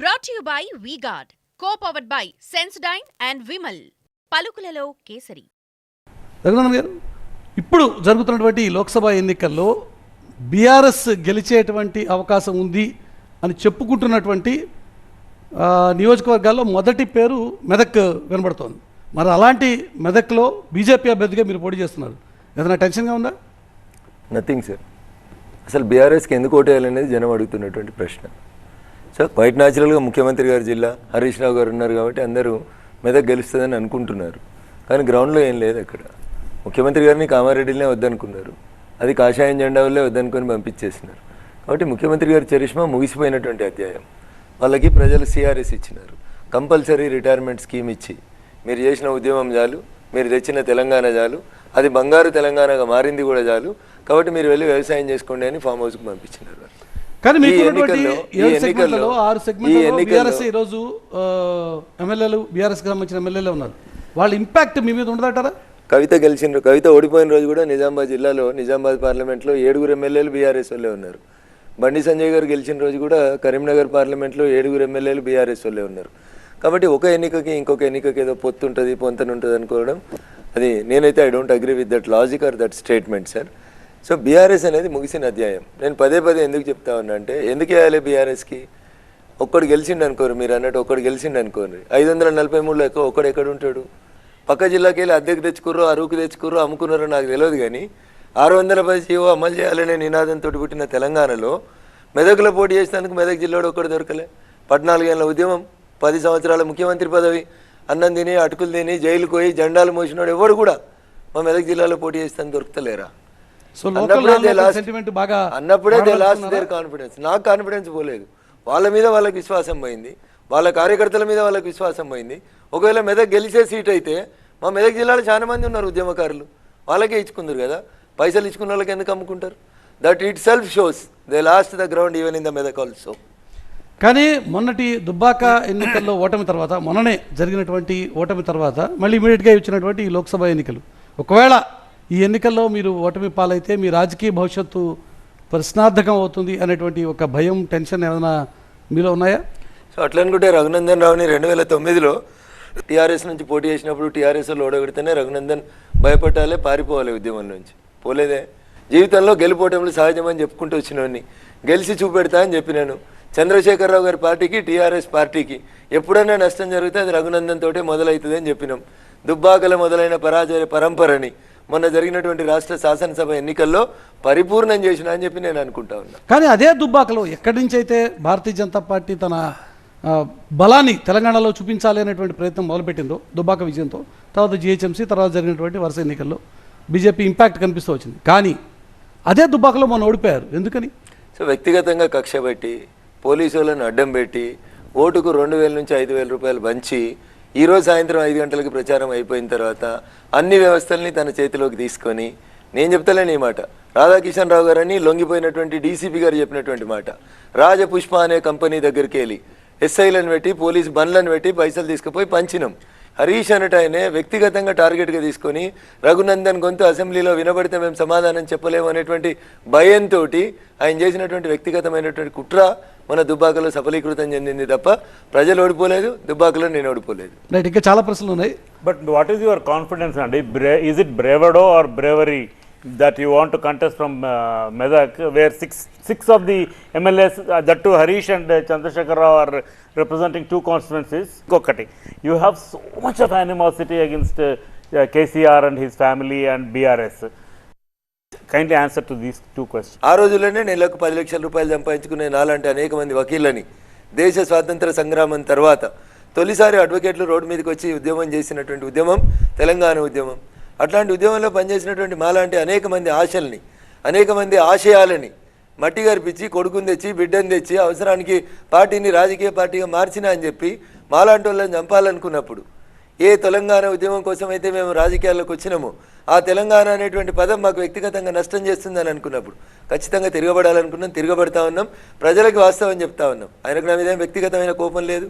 Brought to you by V-Guard, co-powered by Sensodyne and Vimal. పలుకులలో కేసరి. రఘునందన్ గారు, ఇప్పుడు జరుగుతున్నటువంటి లోక్సభ ఎన్నికల్లో బీఆర్ఎస్ గెలిచేటువంటి అవకాశం ఉంది అని చెప్పుకుంటున్నటువంటి నియోజకవర్గాల్లో మొదటి పేరు మెదక్ వినబడుతోంది. మరి అలాంటి మెదక్లో బీజేపీ అభ్యర్థిగా మీరు పోటీ చేస్తున్నారు. ఏదైనా టెన్షన్గా ఉందా? Nothing sir. అసలు బీఆర్ఎస్కి ఎందుకు ఓటేయాలనేది జనం అడుగుతున్నటువంటి ప్రశ్న. సో క్వైట్ న్యాచురల్గా ముఖ్యమంత్రి గారి జిల్లా హరీష్ రావు గారు ఉన్నారు కాబట్టి అందరూ మెదక్ గెలుస్తుందని అనుకుంటున్నారు. కానీ గ్రౌండ్లో ఏం లేదు. అక్కడ ముఖ్యమంత్రి గారిని కామారెడ్డినే వద్దనుకున్నారు, అది కాషాయం జెండా వల్లే వద్దనుకొని పంపించేసినారు. కాబట్టి ముఖ్యమంత్రి గారి చరిష్మా ముగిసిపోయినటువంటి అధ్యాయం. వాళ్ళకి ప్రజలు సిఆర్ఎస్ ఇచ్చినారు, కంపల్సరీ రిటైర్మెంట్ స్కీమ్ ఇచ్చి మీరు చేసిన ఉద్యమం చాలు, మీరు తెచ్చిన తెలంగాణ చాలు, అది బంగారు తెలంగాణగా మారింది కూడా చాలు, కాబట్టి మీరు వెళ్ళి వ్యవసాయం చేసుకోండి అని ఫామ్ హౌస్కి పంపించినారు. కానీ మీకు సెగ్మెంట్లలో 6 సెగ్మెంట్లలో బీఆర్ఎస్ ఈరోజు ఎమ్మెల్యేలు బీఆర్ఎస్కి సంబంధించిన ఎమ్మెల్యేలు ఉన్నారు. వాళ్ళ ఇంపాక్ట్ మీ మీద ఉండదంటారా? కవిత గెలిచిన కవిత ఓడిపోయిన రోజు కూడా నిజామాబాద్ జిల్లాలో నిజామాబాద్ పార్లమెంట్లో 7 ఎమ్మెల్యేలు బీఆర్ఎస్ వాళ్ళే ఉన్నారు. బండి సంజయ్ గారు గెలిచిన రోజు కూడా కరీంనగర్ పార్లమెంట్లో 7 ఎమ్మెల్యేలు బీఆర్ఎస్ వాళ్ళే ఉన్నారు. కాబట్టి ఒక ఎన్నికకి ఇంకొక ఎన్నికకి ఏదో పొత్తు ఉంటుంది, పొంతనుంటుంది అనుకోవడం, అది నేనైతే I don't agree with that logic or that statement sir. So BRS అనేది ముగిసిన అధ్యాయం. నేను పదే ఎందుకు చెప్తా ఉన్నా అంటే, ఎందుకు వేయాలి బీఆర్ఎస్కి? ఒక్కడు గెలిచిండు అనుకోరు, మీరు అన్నట్టు ఒక్కడు గెలిచిండు అనుకోరు, 543లో ఒక్కడు ఎక్కడ ఉంటాడు? పక్క జిల్లాకి వెళ్ళి అద్దెకు తెచ్చుకుర్రో, అరువుకు తెచ్చుకుర్రో, అమ్ముకున్నారో నాకు తెలియదు. కానీ 610 జీవో అమలు చేయాలనే నినాదంతో పుట్టిన తెలంగాణలో మెదక్లో పోటీ చేసినందుకు మెదక్ జిల్లాలో ఒక్కడు దొరకలే. 14 ఏళ్ళ ఉద్యమం, 10 సంవత్సరాల ముఖ్యమంత్రి పదవి, అన్నం తిని అటుకులు తిని జైలుకు పోయి జెండాలు మోసినాడు ఎవడు కూడా మా మెదక్ జిల్లాలో పోటీ చేస్తాను దొరుకుతలేరా? అన్నప్పుడే దే లాస్ట్ దేర్ కాన్ఫిడెన్స్. నాకు కాన్ఫిడెన్స్ పోలేదు, వాళ్ళ మీద వాళ్ళకి విశ్వాసం పోయింది, వాళ్ళ కార్యకర్తల మీద వాళ్ళకి విశ్వాసం పోయింది. ఒకవేళ మెదక్ గెలిచే సీట్ అయితే మా మెదక్ జిల్లాలో చాలా మంది ఉన్నారు ఉద్యమకారులు, వాళ్ళకే ఇచ్చుకుందరు కదా. పైసలు ఇచ్చుకున్న వాళ్ళకి ఎందుకు అమ్ముకుంటారు? That it self shows they last the ground even in the Medak also. కానీ మొన్నటి దుబ్బాక ఎన్నికల్లో ఓటమి తర్వాత, మొన్ననే జరిగినటువంటి ఓటమి తర్వాత మళ్ళీ ఇమీడియట్గా వచ్చినటువంటి ఈ లోక్సభ ఎన్నికలు, ఒకవేళ ఈ ఎన్నికల్లో మీరు ఓటమి పాలైతే మీ రాజకీయ భవిష్యత్తు ప్రశ్నార్థకం అవుతుంది అనేటువంటి ఒక భయం, టెన్షన్ ఏమైనా మీలో ఉన్నాయా? సో అట్లా అనుకుంటే రఘునందన్ రావుని 2009లో టీఆర్ఎస్ నుంచి పోటీ చేసినప్పుడు టీఆర్ఎస్లో ఓడగొడితేనే రఘునందన్ భయపడాలి, పారిపోవాలి ఉద్యమం నుంచి. పోలేదే. జీవితంలో గెలిపోవటంలో సహజమని చెప్పుకుంటూ వచ్చినవన్నీ గెలిచి చూపెడతా అని చెప్పినాను. చంద్రశేఖరరావు గారి పార్టీకి, టీఆర్ఎస్ పార్టీకి ఎప్పుడైనా నష్టం జరిగితే అది రఘునందన్ తోటే మొదలవుతుంది అని చెప్పినాం. దుబ్బాకల మొదలైన పరాజయ పరంపరని మొన్న జరిగినటువంటి రాష్ట్ర శాసనసభ ఎన్నికల్లో పరిపూర్ణం చేసిన అని చెప్పి నేను అనుకుంటా ఉన్నా. కానీ అదే దుబ్బాకలో ఎక్కడి నుంచి అయితే భారతీయ జనతా పార్టీ తన బలాన్ని తెలంగాణలో చూపించాలి అనేటువంటి ప్రయత్నం మొదలుపెట్టిందో దుబ్బాక విజయంతో, తర్వాత జిహెచ్ఎంసీ, తర్వాత జరిగినటువంటి వరుస ఎన్నికల్లో బీజేపీ ఇంపాక్ట్ కనిపిస్తూ వచ్చింది. కానీ అదే దుబ్బాకలో మొన్న ఓడిపోయారు. ఎందుకని? సో వ్యక్తిగతంగా కక్ష పెట్టి, పోలీసు వాళ్ళని అడ్డం పెట్టి, ఓటుకు 2000 నుంచి 5000 రూపాయలు పంచి, ఈరోజు సాయంత్రం 5 గంటలకి ప్రచారం అయిపోయిన తర్వాత అన్ని వ్యవస్థల్ని తన చేతిలోకి తీసుకొని, నేను చెప్తలేను ఈ మాట, రాధాకిషన్ రావు గారని లొంగిపోయినటువంటి డీసీపీ గారు చెప్పినటువంటి మాట, రాజపుష్ప అనే కంపెనీ దగ్గరికి వెళ్ళి ఎస్ఐలను పెట్టి, పోలీసు బండ్లను పెట్టి పైసలు తీసుకుపోయి పంచినాం. హరీష్ అనట ఆయనే వ్యక్తిగతంగా టార్గెట్గా తీసుకొని రఘునందన్ గొంతు అసెంబ్లీలో వినబడితే మేము సమాధానం చెప్పలేము అనేటువంటి భయంతో ఆయన చేసినటువంటి వ్యక్తిగతమైనటువంటి కుట్ర మన దుబ్బాకలో సఫలీకృతం చెందింది తప్ప ప్రజలు ఓడిపోలేదు, దుబ్బాకలో నేను ఓడిపోలేదు. రైట్, ఇంకా చాలా ప్రశ్నలు ఉన్నాయి. But what is your confidence అండి? Is it bravado or bravery that you want to contest from Medak, where six of the MLAs, that too Harish and Chandrasekhar Rao, are representing 2 constituencies. Kokati, you have so much of animosity against KCR and his family and BRS. Kindly answer to these 2 questions. ఆ రోజుల్లోనే నెలకు 10 లక్షల రూపాయలు సంపాదించుకునే నాలాంటి అనేక మంది వకీళ్ళని దేశ స్వాతంత్ర సంగ్రామం తర్వాత తొలిసారి అడ్వకేట్లు రోడ్డు మీదకి వచ్చి ఉద్యమం చేసినటువంటి ఉద్యమం తెలంగాణ ఉద్యమం. అట్లాంటి ఉద్యమంలో పనిచేసినటువంటి మాలాంటి అనేక మంది ఆశల్ని, అనేక మంది ఆశయాలని మట్టి గర్పించి, కొడుకుని తెచ్చి, బిడ్డను తెచ్చి, అవసరానికి పార్టీని రాజకీయ పార్టీగా మార్చినా అని చెప్పి మాలాంటి వాళ్ళని చంపాలనుకున్నప్పుడు, ఏ తెలంగాణ ఉద్యమం కోసం అయితే మేము రాజకీయాల్లోకి వచ్చినామో ఆ తెలంగాణ అనేటువంటి పదం మాకు వ్యక్తిగతంగా నష్టం చేస్తుందని అనుకున్నప్పుడు ఖచ్చితంగా తిరగబడాలనుకున్నాం, తిరగబడతా ఉన్నాం, ప్రజలకు వాస్తవం చెప్తా ఉన్నాం. ఆయనకు నా మీద ఏం వ్యక్తిగతమైన కోపం లేదు,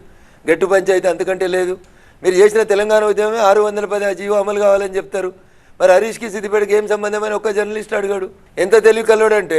గట్టు పంచాయితీ అంతకంటే లేదు. మీరు చేసిన తెలంగాణ ఉద్యమమే 610 జీవో అమలు కావాలని చెప్తారు. మరి హరీష్కి సిద్దిపేటకి ఏం సంబంధమని ఒక్క జర్నలిస్ట్ అడిగాడు. ఎంత తెలివి కల్లోడంటే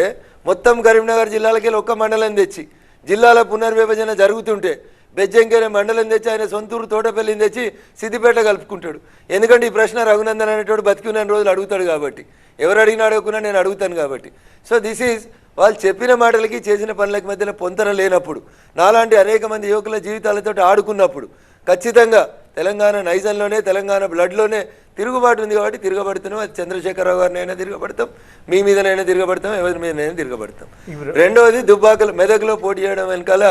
మొత్తం కరీంనగర్ జిల్లాలకి ఒక్క మండలం తెచ్చి జిల్లాల పునర్విభజన జరుగుతుంటే బెజ్జంకేనే మండలం తెచ్చి ఆయన సొంతూరు తోటపల్లిని తెచ్చి సిద్దిపేట కలుపుకుంటాడు. ఎందుకంటే ఈ ప్రశ్న రఘునందన్ అనేటోడు బతికిన రోజులు అడుగుతాడు కాబట్టి, ఎవరు అడిగినా అడగకున్నా నేను అడుగుతాను కాబట్టి. సో దిస్ ఈజ్ వాళ్ళు చెప్పిన మాటలకి చేసిన పనులకి మధ్యన పొంతన లేనప్పుడు, నాలాంటి అనేక మంది యువకుల జీవితాలతో ఆడుకున్నప్పుడు ఖచ్చితంగా తెలంగాణ నైజంలోనే, తెలంగాణ బ్లడ్లోనే తిరుగుబాటు ఉంది కాబట్టి తిరగబడుతున్నాం. అది చంద్రశేఖరరావు గారినైనా తిరగబడతాం, మీ మీదనైనా తిరగబడతాం, ఎవరి మీదనైనా తిరగబడతాం. రెండవది దుబ్బాకలు మెదక్లో పోటీ చేయడం వెనకాల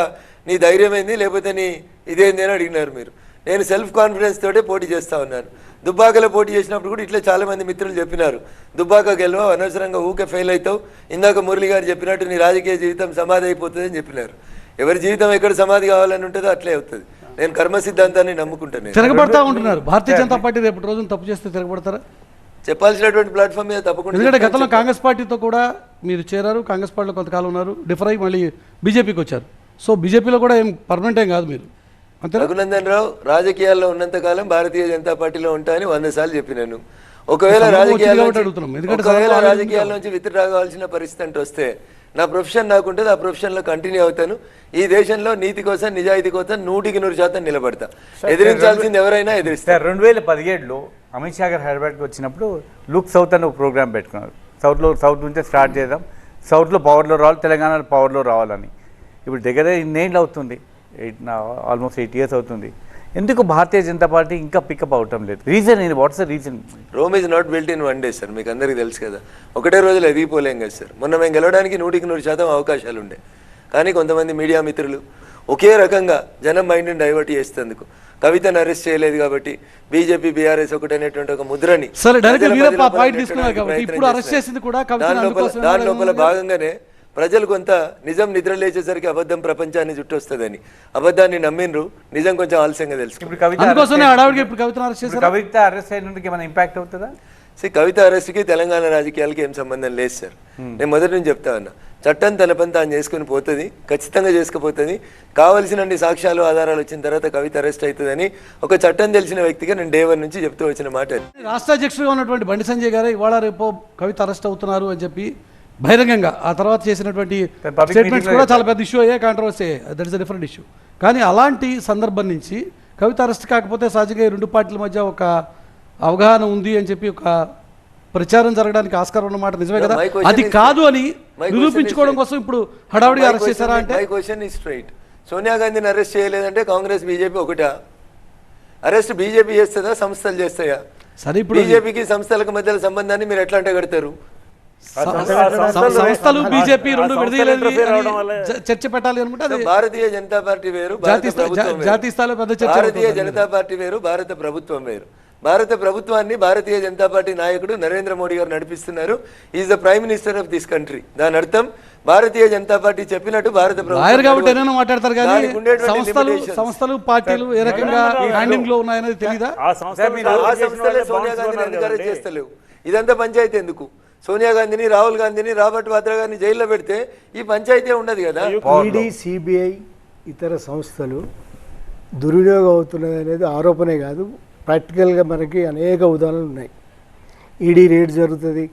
నీ ధైర్యం ఏంది, లేకపోతే నీ ఇదేంది అని అడిగినారు మీరు. నేను సెల్ఫ్ కాన్ఫిడెన్స్ తోటే పోటీ చేస్తూ ఉన్నాను. దుబ్బాకలో పోటీ చేసినప్పుడు కూడా ఇట్లా చాలామంది మిత్రులు చెప్పినారు, దుబ్బాక గెలవవు, అనవసరంగా ఊకే ఫెయిల్ అవుతావు, ఇందాక మురళి గారు చెప్పినట్టు నీ రాజకీయ జీవితం సమాధి అయిపోతుంది అని చెప్పినారు. ఎవరి జీవితం ఎక్కడ సమాధి కావాలని ఉంటుందో అట్లే అవుతుంది. నేను కర్మ సిద్ధాంతాన్ని నమ్ముకుంటాను. తిరగబడతా ఉంటున్నారు. భారతీయ జనతా పార్టీ రేపటి రోజున తప్పు చేస్తే తిరగబడతారా? చెప్పాల్సినటువంటి ప్లాట్ఫామ్ మీద తప్పకుండా. ఎందుకంటే గతంలో కాంగ్రెస్ పార్టీతో కూడా మీరు చేరారు, కాంగ్రెస్ పార్టీలో కొంతకాలం ఉన్నారు, డిఫర్ అయ్యి మళ్ళీ బీజేపీకి వచ్చారు. సో బీజేపీలో కూడా ఏం పర్మనెంట్ ఏం కాదు మీరు, అంతే. రఘునందన్ రావు రాజకీయాల్లో ఉన్నంతకాలం భారతీయ జనతా పార్టీలో ఉంటా అని 100 సార్లు చెప్పినాను. ఒకవేళ రాజకీయాల నుంచి విత్డ్రా కావాల్సిన పరిస్థితి అంటే వస్తే నా ప్రొఫెషన్ నాకుంటుంది, ఆ ప్రొఫెషన్లో కంటిన్యూ అవుతాను. ఈ దేశంలో నీతి కోసం, నిజాయితీ కోసం 100% నిలబడతా. ఎదిరించాల్సింది ఎవరైనా ఎదిరిస్తారు. 2017లో అమిత్ షా గారు హైదరాబాద్కి వచ్చినప్పుడు లుక్ సౌత్ అని ఒక ప్రోగ్రామ్ పెట్టుకున్నారు. సౌత్ నుంచే స్టార్ట్ చేద్దాం, సౌత్లో పవర్లో రావాలి, తెలంగాణలో పవర్లో రావాలని. ఇప్పుడు దగ్గర ఇన్నేళ్ళు అవుతుంది, ఆల్మోస్ట్ 8 years అవుతుంది. ఎందుకు భారతీయ జనతా పార్టీ ఇంకా పికప్ అవటం లేదు? రీజన్ ఏంటి? What's the reason? Rome is not built in 1 day sir. మీకు అందరికీ తెలుసు కదా, ఒకటే రోజులు ఎదిగిపోలేం కదా సార్. మొన్న మేము గెలవడానికి 100% అవకాశాలు ఉండే, కానీ కొంతమంది మీడియా మిత్రులు ఒకే రకంగా జనం మైండ్ని డైవర్ట్ చేసేందుకు కవితను అరెస్ట్ చేయలేదు కాబట్టి బీజేపీ బీఆర్ఎస్ ఒకటి అనేటువంటి ఒక ముద్రని దాని లోపల భాగంగానే ప్రజలు కొంత నిజం నిద్ర లేచేసరికి అబద్ధం ప్రపంచాన్ని చుట్టొస్తుందని అబద్ధాన్ని నమ్మిండ్రు, నిజం కొంచెం ఆలస్యంగా తెలుసు. కవిత అరెస్ట్ అయినందుకు ఏమైనా ఇంపాక్ట్ అవుతుందా? కవిత అరెస్ట్కి తెలంగాణ రాజకీయాలకి ఏం సంబంధం లేదు సార్. నేను మొదటి నుంచి చెప్తా ఉన్నా, చట్టం తన పని తాను చేసుకుని పోతుంది, ఖచ్చితంగా చేసుకుపోతుంది. కావలసినన్ని సాక్ష్యాలు ఆధారాలు వచ్చిన తర్వాత కవిత అరెస్ట్ అవుతుందని ఒక చట్టం తెలిసిన వ్యక్తిగా నేను డే 1 నుంచి చెప్తూ వచ్చిన మాట. రాష్ట్ర అధ్యక్షుడిగా ఉన్నటువంటి బండి సంజయ్ గారు ఇవాళ రేపు కవిత అరెస్ట్ అవుతున్నారు అని చెప్పి బహిరంగంగా ఆ తర్వాత చేసినటువంటి స్టేట్మెంట్స్ కూడా చాలా పెద్ద ఇష్యూ అయ్యే, కాంట్రవర్సీ అయ్యాయి. That is a different issue. కానీ అలాంటి సందర్భం నుంచి కవిత అరెస్ట్ కాకపోతే సహజంగా 2 పార్టీల మధ్య ఒక అవగాహన ఉంది అని చెప్పి ఒక ప్రచారం జరగడానికి ఆస్కారం ఉన్నమాట నిజమే కదా? అది కాదు అని నిరూపించుకోవడం కోసం ఇప్పుడు హడావుడిగా అరెస్ట్ చేశారా అంటే? My question is straight. Sonia గాంధీని అరెస్ట్ చేయలేదంటే కాంగ్రెస్ బీజేపీ ఒకటా? అరెస్ట్ బీజేపీ చేస్తుందా, సంస్థలు చేస్తాయా? సరే, ఇప్పుడు బీజేపీకి సంస్థలకు మధ్య సంబంధాన్ని మీరు ఎట్లా అంటే కడతారు? సంస్థలు బీజేపీ రెండు విడదీయలేదు చర్చ పెట్టాలి అనుకుంటే భారతీయ జనతా పార్టీ వేరు, జాతీయ స్థాయిలో పెద్ద చర్చ. భారతీయ జనతా పార్టీ వేరు, భారత ప్రభుత్వం వేరు. భారత ప్రభుత్వాన్ని భారతీయ జనతా పార్టీ నాయకుడు నరేంద్ర మోడీ గారు నడిపిస్తున్నారు. Is the prime minister of this country. దాని అర్థం భారతీయ జనతా పార్టీ చెప్పినట్టు భారత ప్రభుత్వం మాట్లాడతారు కానీ సంస్థలు పార్టీలు ఏ రకంగా హ్యాండింగ్ లో ఉన్నాయనేది తెలీదా? ఆ సంస్థలే సోనియా గాంధీని అధికారం చేస్తలేవు. ఇదంతా పంచాయతీ ఎందుకు? సోనియా గాంధీని, రాహుల్ గాంధీని, రాబర్ట్ వాద్రా గారిని జైల్లో పెడితే ఈ పంచాయతీ ఉండదు కదా. ఈడీ, సిబిఐ ఇతర సంస్థలు దుర్వినియోగం అవుతున్నది అనేది ఆరోపణే కాదు, ప్రాక్టికల్గా మనకి అనేక ఉదాహరణలు ఉన్నాయి. ఈడీ రేట్ జరుగుతుంది,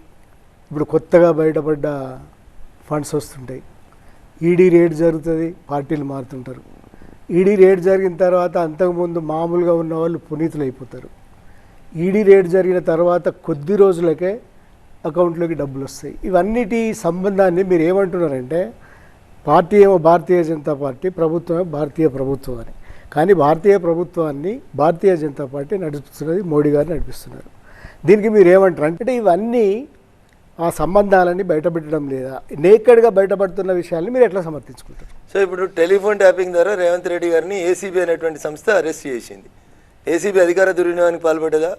ఇప్పుడు కొత్తగా బయటపడ్డ ఫండ్స్ వస్తుంటాయి. ఈడీ రేట్ జరుగుతుంది, పార్టీలు మారుతుంటారు. ఈడీ రేట్ జరిగిన తర్వాత అంతకుముందు మామూలుగా ఉన్న వాళ్ళు పునీతులు అయిపోతారు. ఈడీ రేట్ జరిగిన తర్వాత కొద్ది రోజులకే అకౌంట్లోకి డబ్బులు వస్తాయి. ఇవన్నిటి సంబంధాన్ని మీరు ఏమంటున్నారంటే పార్టీ ఏమో భారతీయ జనతా పార్టీ, ప్రభుత్వం ఏమో భారతీయ ప్రభుత్వం అని. కానీ భారతీయ ప్రభుత్వాన్ని భారతీయ జనతా పార్టీ నడిపిస్తున్నది, మోడీ గారు నడిపిస్తున్నారు. దీనికి మీరు ఏమంటారు అంటే ఇవన్నీ ఆ సంబంధాలన్నీ బయటపెట్టడం లేదా? నేకెడ్గా బయటపడుతున్న విషయాన్ని మీరు ఎట్లా సమర్థించుకుంటారు? సో ఇప్పుడు టెలిఫోన్ ట్యాపింగ్ ద్వారా రేవంత్ రెడ్డి గారిని ఏసీబీ అనేటువంటి సంస్థ అరెస్ట్ చేసింది. ఏసీబీ అధికార దుర్వినియోగానికి పాల్పడ్డదా?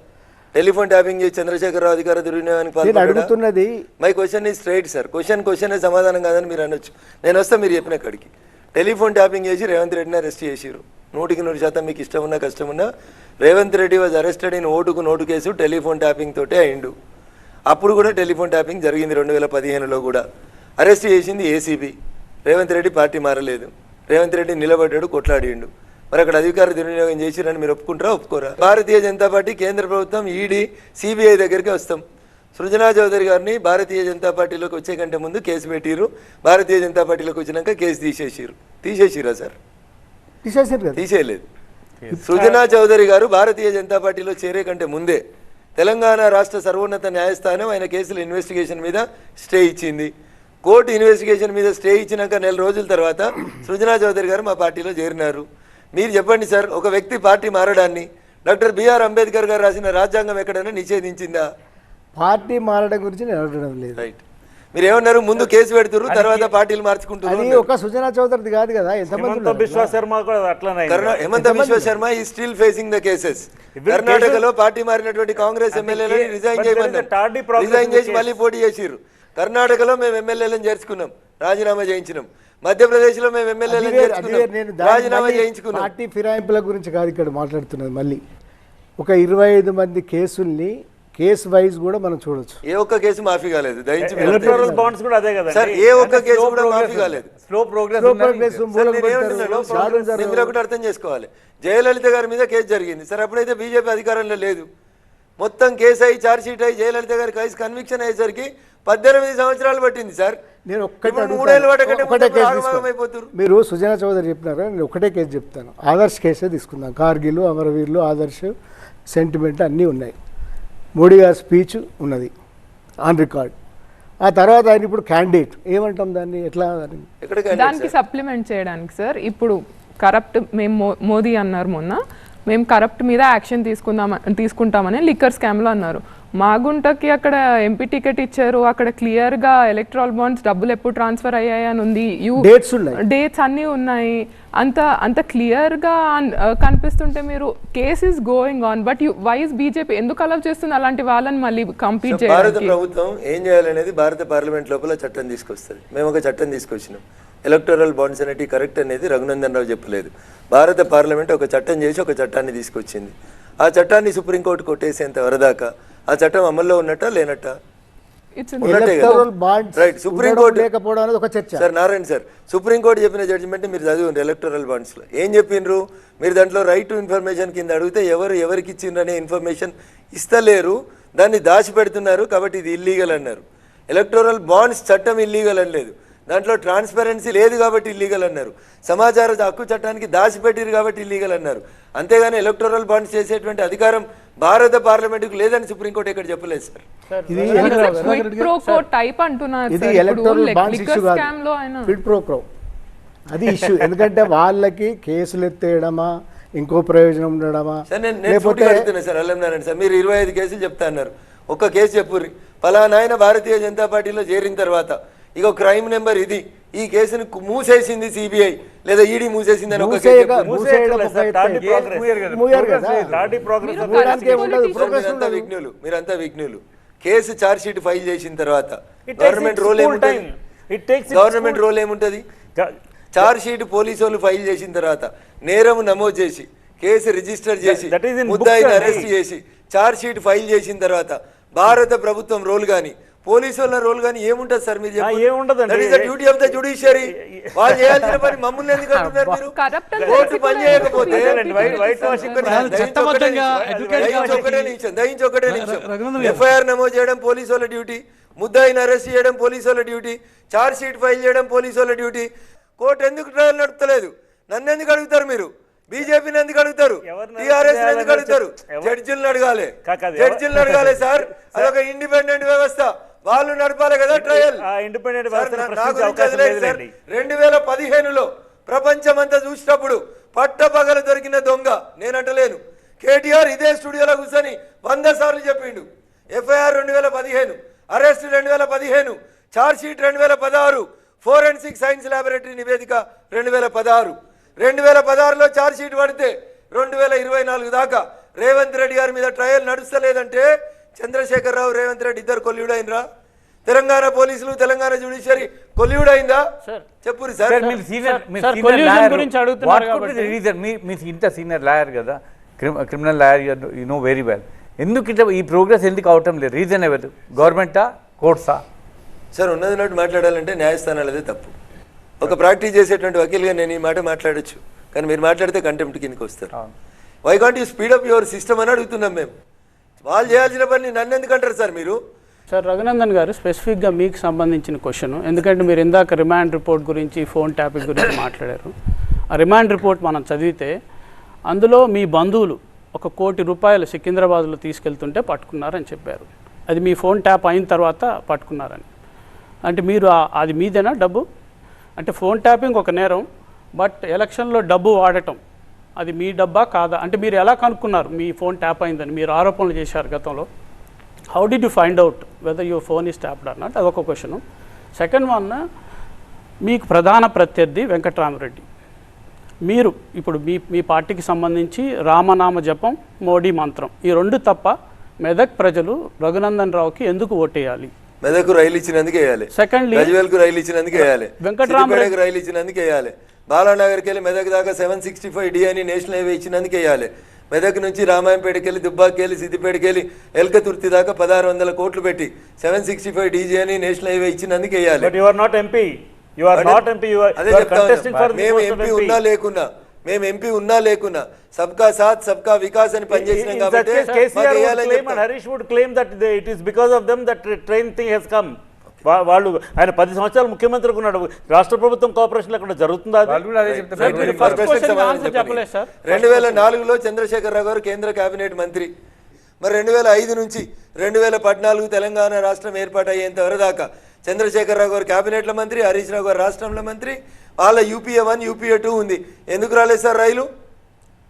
టెలిఫోన్ ట్యాపింగ్ చేసి చంద్రశేఖరరావు అధికార దుర్వినియోగానికి అడుగుతున్నది. My question is straight sir. Question సమాధానం కాదని మీరు అనొచ్చు. నేను వస్తా మీరు చెప్పిన కాడికి. టెలిఫోన్ ట్యాపింగ్ చేసి రేవంత్ రెడ్డిని అరెస్ట్ చేసిరు. 100% మీకు ఇష్టం ఉన్నా కష్టం ఉన్నా Revanth Reddy was arrested in ఓటుకు నోటు కేసు టెలిఫోన్ ట్యాపింగ్ తోటే అయిండు. అప్పుడు కూడా టెలిఫోన్ ట్యాపింగ్ జరిగింది 2015లో కూడా. అరెస్ట్ చేసింది ఏసీబీ. రేవంత్ రెడ్డి పార్టీ మారలేదు. రేవంత్ రెడ్డి నిలబడ్డాడు, కొట్లాడిండు. మరి అక్కడ అధికార దుర్వినియోగం చేసిరని మీరు ఒప్పుకుంటారా, ఒప్పుకోరా? భారతీయ జనతా పార్టీ, కేంద్ర ప్రభుత్వం, ఈడీ, సిబిఐ దగ్గరికి వస్తాం. సృజనా చౌదరి గారిని భారతీయ జనతా పార్టీలోకి వచ్చే కంటే ముందు కేసు పెట్టిరు. భారతీయ జనతా పార్టీలోకి వచ్చినాక కేసు తీసేసిరా సార్? తీసేసారు కదా. తీసేయలేదు. సుజనా చౌదరి గారు భారతీయ జనతా పార్టీలో చేరే కంటే ముందే తెలంగాణ రాష్ట్ర సర్వోన్నత న్యాయస్థానం ఆయన కేసుల ఇన్వెస్టిగేషన్ మీద స్టే ఇచ్చింది. కోర్టు ఇన్వెస్టిగేషన్ మీద స్టే ఇచ్చినాక నెల రోజుల తర్వాత సృజనా చౌదరి గారు మా పార్టీలో చేరినారు. మీరు చెప్పండి సార్, ఒక వ్యక్తి పార్టీ మారడాన్ని డాక్టర్ బిఆర్ అంబేద్కర్ గారు రాసిన రాజ్యాంగం ఎక్కడైనా నిషేధించిందా? పార్టీ మారడం గురించి నేను అడగడం లేదు. రైట్. మీరు ఏమన్నారు, ముందు కేసు పెడుతురు, తర్వాత పార్టీలు మార్చుకుంటారు. అది ఒక సుజనా చౌదరిది కాదు కదా, ఎంతమంది హిమంత బిశ్వ శర్మ కూడా అట్లనే. హేమంత బిశ్వ శర్మ ఈ స్టిల్ ఫేసింగ్ ద కేసెస్. కర్ణాటకలో పార్టీ మారినటువంటి కాంగ్రెస్ ఎమ్మెల్యేలను రిజైన్ చేయమన్నారు, రిజైన్ చేసి మళ్ళీ పోటీ చేసిర్రు. కర్ణాటకలో మేము ఎమ్మెల్యేలను చేర్చుకున్నాం, రాజీనామా చేయించినాం. మధ్యప్రదేశ్లో మేము ఎమ్మెల్యేలను చేర్చుకున్నాం, రాజీనామా చేయించుకున్నాం. పార్టీ ఫిరాయింపుల గురించి కాదు ఇక్కడ మాట్లాడుతున్నది. మళ్ళీ ఒక 25 మంది కేసుల్ని కేసు వైజ్ కూడా మనం చూడొచ్చు. ఏ ఒక్క కేసు మాఫీ కాలేదు. దయచేసి ఎలక్టోరల్ బాండ్స్ కూడా అదే కదా సార్, ఏ ఒక్క కేసు కూడా మాఫీ కాలేదు. స్లో ప్రోగ్రెస్ మీరు ఒకటి అర్థం చేసుకోవాలి, జయలలిత గారి మీద కేసు జరిగింది సార్, అప్పుడైతే బీజేపీ అధికారంలో లేదు. మొత్తం కేసు అయ్యి ఛార్జ్ షీట్ అయ్యి జయలలిత గారి కేసు కన్విక్షన్ అయ్యేసరికి 18 సంవత్సరాలు పట్టింది సార్. నేను ఒక్కటే అయిపోతారు. మీరు సుజనా చౌదరి చెప్పినారా, నేను ఒకటే కేసు చెప్తాను. ఆదర్శ్ కేసే తీసుకుందాం. కార్గిల్, అమరవీరులు, ఆదర్శ్, సెంటిమెంట్ అన్నీ ఉన్నాయి. మోడీ గారి స్పీచ్ ఉన్నది ఆన్ రికార్డ్. ఆ తర్వాత ఆయన ఇప్పుడు క్యాండిడేట్ ఏమంటాం దాన్ని, ఎట్లా దానికి సప్లిమెంట్ చేయడానికి సార్, ఇప్పుడు కరప్ట్ మేము మోదీ అన్నారు మొన్న, మేము కరప్ట్ మీద యాక్షన్ తీసుకుంటామని లిక్కర్ స్కామ్లో అన్నారు. మాగుంటకి అక్కడ ఎంపీ టికెట్ ఇచ్చారు, అక్కడ క్లియర్గా ఎలక్ట్రల్ బాండ్స్ డబ్బులు ఎప్పుడు ట్రాన్స్ఫర్ అయ్యాయి అని ఉంది, డేట్స్ అన్నీ ఉన్నాయి, అంత క్లియర్గా కనిపిస్తుంటే మీరు case is going on, but why's BJP ఎందుకు అలౌ చేస్తుంది అలాంటి వాళ్ళని మళ్ళీ కంప్లీట్ చేయాలి? భారత ప్రభుత్వం ఏం చేయాలనేది భారత పార్లమెంట్ లోపల చట్టం తీసుకొస్తుంది. మేము ఒక చట్టం తీసుకొచ్చినాం, ఎలక్టోరల్ బాండ్స్ అనేవి కరెక్ట్ అనేది రఘునందన్ రావు చెప్పలేదు. భారత పార్లమెంట్ ఒక చట్టం చేసి ఒక చట్టాన్ని తీసుకొచ్చింది. ఆ చట్టాన్ని సుప్రీంకోర్టు కొట్టేసేంత వరదాకా ఆ చట్టం అమల్లో ఉన్నట్టా లేనట్టా? Right. Supreme court sir Narayana sir, supreme court చెప్పిన జడ్జిమెంట్ మీరు చదివండి. ఎలక్టోరల్ బాండ్స్ లో ఏం చెప్పిండ్రు, మీరు దాంట్లో రైట్ టు ఇన్ఫర్మేషన్ కింద అడిగితే ఎవరికి ఇచ్చిండ్రనే ఇన్ఫర్మేషన్ ఇస్తలేరు, దాన్ని దాచిపెడుతున్నారు, కాబట్టి ఇది ఇల్లీగల్ అన్నారు. ఎలక్టోరల్ బాండ్స్ చట్టం ఇల్లీగల్ అని లేదు, దాంట్లో ట్రాన్స్పరెన్సీ లేదు కాబట్టి ఇల్లీగల్ అన్నారు. సమాచార హక్కు చట్టానికి దాచిపెట్టిరు కాబట్టి ఇల్లీగల్ అన్నారు. అంతేగాని ఎలక్టోరల్ బాండ్స్ చేసేటువంటి అధికారం భారత పార్లమెంటుకు లేదని సుప్రీంకోర్టు ఎక్కడ చెప్పలేదు సార్. అది ఇష్యూ. ఎందుకంటే వాళ్ళకి కేసులు ఎత్తేయడమా, ఇంకో ప్రయోజనం ఉండడమా? సార్ అల్లంనారాయణ సార్, మీరు 25 కేసులు చెప్తా అన్నారు, ఒక్క కేసు చెప్పుర్రి. ఫలానాయన భారతీయ జనతా పార్టీలో చేరిన తర్వాత ఇక క్రైమ్ నెంబర్ ఇది, ఈ కేసును మూసేసింది సిబిఐ లేదా ఈడీ మూసేసింది అని ఒక మీరంతా విఘ్నులు. కేసు ఛార్జ్ షీట్ ఫైల్ చేసిన తర్వాత గవర్నమెంట్ రోల్ ఏముంటది? ఛార్జ్ షీట్ పోలీసు వాళ్ళు ఫైల్ చేసిన తర్వాత నేరం నమోదు చేసి కేసు రిజిస్టర్ చేసి ముద్దాయిని అరెస్ట్ చేసి ఛార్జ్ షీట్ ఫైల్ చేసిన తర్వాత భారత ప్రభుత్వం రోల్ కానీ పోలీసు వాళ్ళ రోల్ కానీ ఏముంటది సార్? మీరు డ్యూటీ ఆఫ్ ద జ్యుడిషియరీ. వాళ్ళు చేయాల్సిన పని మమ్మల్ని ఎందుకు అంటున్నారు మీరు? కోర్టు పని చేయకపోతే దయించి ఒకటే నిమిషం ఎఫ్ఐఆర్ నమోదు చేయడం పోలీసు వాళ్ళ డ్యూటీ, ముద్దాయిని అరెస్ట్ చేయడం పోలీసు వాళ్ళ డ్యూటీ, ఛార్జ్ షీట్ ఫైల్ చేయడం పోలీసు వాళ్ళ డ్యూటీ. కోర్టు ఎందుకు ట్రయల్ నడుపుతలేదు? నన్ను ఎందుకు అడుగుతారు మీరు? బీజేపీని ఎందుకు అడుగుతారు? టీఆర్ఎస్ ఎందుకు అడుగుతారు? జడ్జిలను అడగాలి, జడ్జిలను అడగాలి సార్. అదొక ఇండిపెండెంట్ వ్యవస్థ, వాళ్ళు నడపాలి కదా ట్రయల్. 2015లో ప్రపంచమంతా చూసినప్పుడు పట్టపగల దొరికిన దొంగ నేనంటలేను, కేటీఆర్ ఇదే స్టూడియోలో కూర్చొని 100 సార్లు చెప్పిండు. FIR 2015, arrest 2015, charge sheet 2016, forensic science laboratory నివేదిక 2016. 2016లో ఛార్జ్ షీట్ పడితే 2024 దాకా రేవంత్ రెడ్డి గారి మీద ట్రయల్ నడుస్తలేదంటే చంద్రశేఖరరావు రేవంత్ రెడ్డి ఇద్దరు కొల్యూడైనరా? తెలంగాణ పోలీసులు తెలంగాణ జ్యుడిషియరీ కొల్యూడైందా? చెప్పురు సార్. ఇంత సీనియర్ లాయర్ కదా, criminal lawyer, you know very well. ఎందుకు ఇట్లా ఈ ప్రోగ్రెస్ ఎందుకు అవటం లేదు? రీజన్ ఎవరు? గవర్నమెంటా, కోర్ట్సా? సార్ ఉన్నది నోటి మాట్లాడాలంటే న్యాయస్థానాలదే తప్పు. ఒక ప్రాక్టీస్ చేసేటువంటి వకీల్గా నేను ఈ మాట మాట్లాడచ్చు, కానీ మీరు మాట్లాడితే కంటెంప్ట్ కిందకి వస్తారు. Why can't you speed up your system అని అడుగుతున్నాం మేము. వాళ్ళు చేయాల్సిన పని నన్ను ఎందుకు అంటారు సార్ మీరు? సార్ రఘునందన్ గారు, స్పెసిఫిక్గా మీకు సంబంధించిన క్వశ్చన్, ఎందుకంటే మీరు ఇందాక రిమాండ్ రిపోర్ట్ గురించి, ఫోన్ ట్యాపింగ్ గురించి మాట్లాడారు. రిమాండ్ రిపోర్ట్ మనం చదివితే అందులో మీ బంధువులు 1 కోటి రూపాయలు సికింద్రాబాద్లో తీసుకెళ్తుంటే పట్టుకున్నారని చెప్పారు. అది మీ ఫోన్ ట్యాప్ అయిన తర్వాత పట్టుకున్నారని. అంటే మీరు అది మీదేనా డబ్బు? అంటే ఫోన్ ట్యాపింగ్ ఒక నేరం, బట్ ఎలక్షన్లో డబ్బు వాడటం అది మీ డబ్బా కాదా? అంటే మీరు ఎలా కనుక్కున్నారు మీ ఫోన్ ట్యాప్ అయిందని? మీరు ఆరోపణలు చేశారు గతంలో. How did you find out whether your phone is tapped or not? అదొక క్వశ్చను. సెకండ్ వన్, మీకు ప్రధాన ప్రత్యర్థి వెంకట్రామరెడ్డి. మీరు ఇప్పుడు మీ పార్టీకి సంబంధించి రామనామ జపం, మోడీ మంత్రం, ఈ 2 తప్ప మెదక్ ప్రజలు రఘునందన్ రావుకి ఎందుకు ఓటేయాలి? మెదకు రైలు ఇచ్చినందుకు వేయాలి. సెకండ్లీ గజ్వేల్కు రైలు ఇచ్చినందుకు వేయాలి. వెంకటరామరెడ్డికి రైలు ఇచ్చినందుకు వేయాలి. బాలానగర్కి వెళ్ళి మెదక్ దాకా 765D అని నేషనల్ హైవే ఇచ్చినందుకు వేయాలి. మెదక్ నుంచి రామాయంపేటకి వెళ్ళి దుబ్బాకి వెళ్ళి సిద్దిపేటకి వెళ్ళి ఎల్కతుర్తి దాకా 1600 కోట్లు పెట్టి 765DG అని నేషనల్ హైవే ఇచ్చినందుకు వేయాలి. But you are not MP. You are not MP. You are contesting for మేము ఎంపీ ఉన్నా లేకున్నా, మేము ఎంపీ ఉన్నా లేకున్నా సబ్కా సాత్ సబ్కా వికాస్ అని పనిచేసినాం కాబట్టి KCR would claim and Harish would claim that it is because of them that train thing has come. వాళ్ళు ఆయన 10 సంవత్సరాలు ముఖ్యమంత్రికి ఉన్నాడు. రాష్ట్ర ప్రభుత్వం కోఆపరేషన్ అక్కడ జరుగుతుందా? 2004లో చంద్రశేఖరరావు గారు కేంద్ర కేబినెట్ మంత్రి. మరి 2005 నుంచి 2014 తెలంగాణ రాష్ట్రం ఏర్పాటు అయ్యేంత వరదాకా చంద్రశేఖరరావు గారు కేబినెట్లో మంత్రి, హరీష్ రావు గారు రాష్ట్రంలో మంత్రి. వాళ్ళ UPA 1 UPA 2 ఉంది. ఎందుకు రాలేదు సార్ రైలు?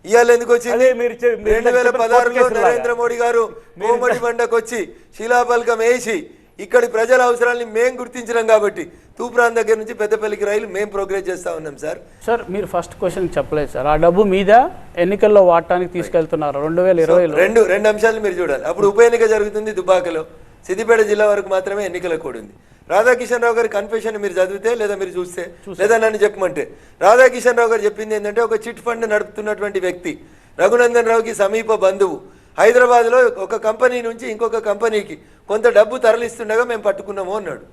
ఇవాళ ఎందుకు వచ్చింది? 2016లో నరేంద్ర మోడీ గారు కోమటి బండకు వచ్చి శిలాఫలకం వేసి ఇక్కడి ప్రజల అవసరాన్ని మేము గుర్తించినాం కాబట్టి తూప్రాన్ దగ్గర నుంచి పెద్దపల్లికి రైలు మేము ప్రోగ్రెస్ చేస్తా ఉన్నాం సార్. సార్ మీరు ఫస్ట్ క్వశ్చన్ చెప్పలేదు సార్. ఆ డబ్బు మీద ఎన్నికల్లో వాడటానికి తీసుకెళ్తున్నారు 2020లో. రెండు అంశాలు మీరు చూడాలి. అప్పుడు ఉప ఎన్నిక జరుగుతుంది దుబ్బాకలో, సిద్దిపేట జిల్లా వరకు మాత్రమే ఎన్నికల కోడ్ ఉంది. రాధాకిషన్ రావు గారి కన్ఫెషన్ మీరు చదివితే లేదా మీరు చూస్తే లేదా నన్ను చెప్పమంటే, రాధాకిషన్ రావు గారు చెప్పింది ఏంటంటే, ఒక చిట్ ఫండ్ నడుపుతున్నటువంటి వ్యక్తి రఘునందన్ రావుకి సమీప బంధువు హైదరాబాద్లో ఒక కంపెనీ నుంచి ఇంకొక కంపెనీకి కొంత డబ్బు తరలిస్తుండగా మేము పట్టుకున్నాము అన్నాడు.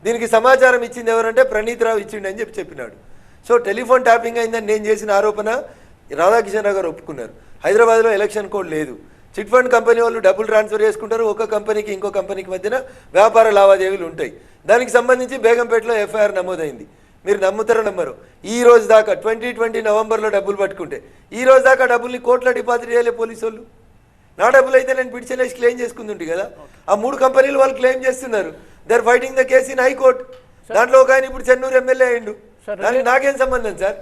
దీనికి సమాచారం ఇచ్చింది ఎవరంటే ప్రణీత్ రావు ఇచ్చిండి అని చెప్పినాడు. సో టెలిఫోన్ ట్యాపింగ్ అయిందని నేను చేసిన ఆరోపణ రాధాకిషన్ రావు గారు ఒప్పుకున్నారు. హైదరాబాద్లో ఎలక్షన్ కోడ్ లేదు. చిట్ ఫండ్ కంపెనీ వాళ్ళు డబ్బులు ట్రాన్స్ఫర్ చేసుకుంటారు, ఒక కంపెనీకి ఇంకో కంపెనీకి మధ్యన వ్యాపార లావాదేవీలు ఉంటాయి. దానికి సంబంధించి బేగంపేటలో FIR నమోదైంది. మీరు నమ్ముతారో నమ్మరు, ఈ రోజు దాకా 2020 నవంబర్లో డబ్బులు పట్టుకుంటే ఈ రోజు దాకా డబ్బుల్ని కోట్ల డిపాజిట్ చేయాలి పోలీసు వాళ్ళు. నా డబ్బులు అయితే నేను పిటిషన్ వేసి క్లెయిమ్ చేసుకుంటుంటే కదా. ఆ 3 కంపెనీలు వాళ్ళు క్లెయిమ్ చేస్తున్నారు. They are fighting the case in high court. దాంట్లో ఒక ఆయన ఇప్పుడు చెన్నూరు ఎమ్మెల్యే అయ్యిండు. దానికి నాకేం సంబంధం సార్?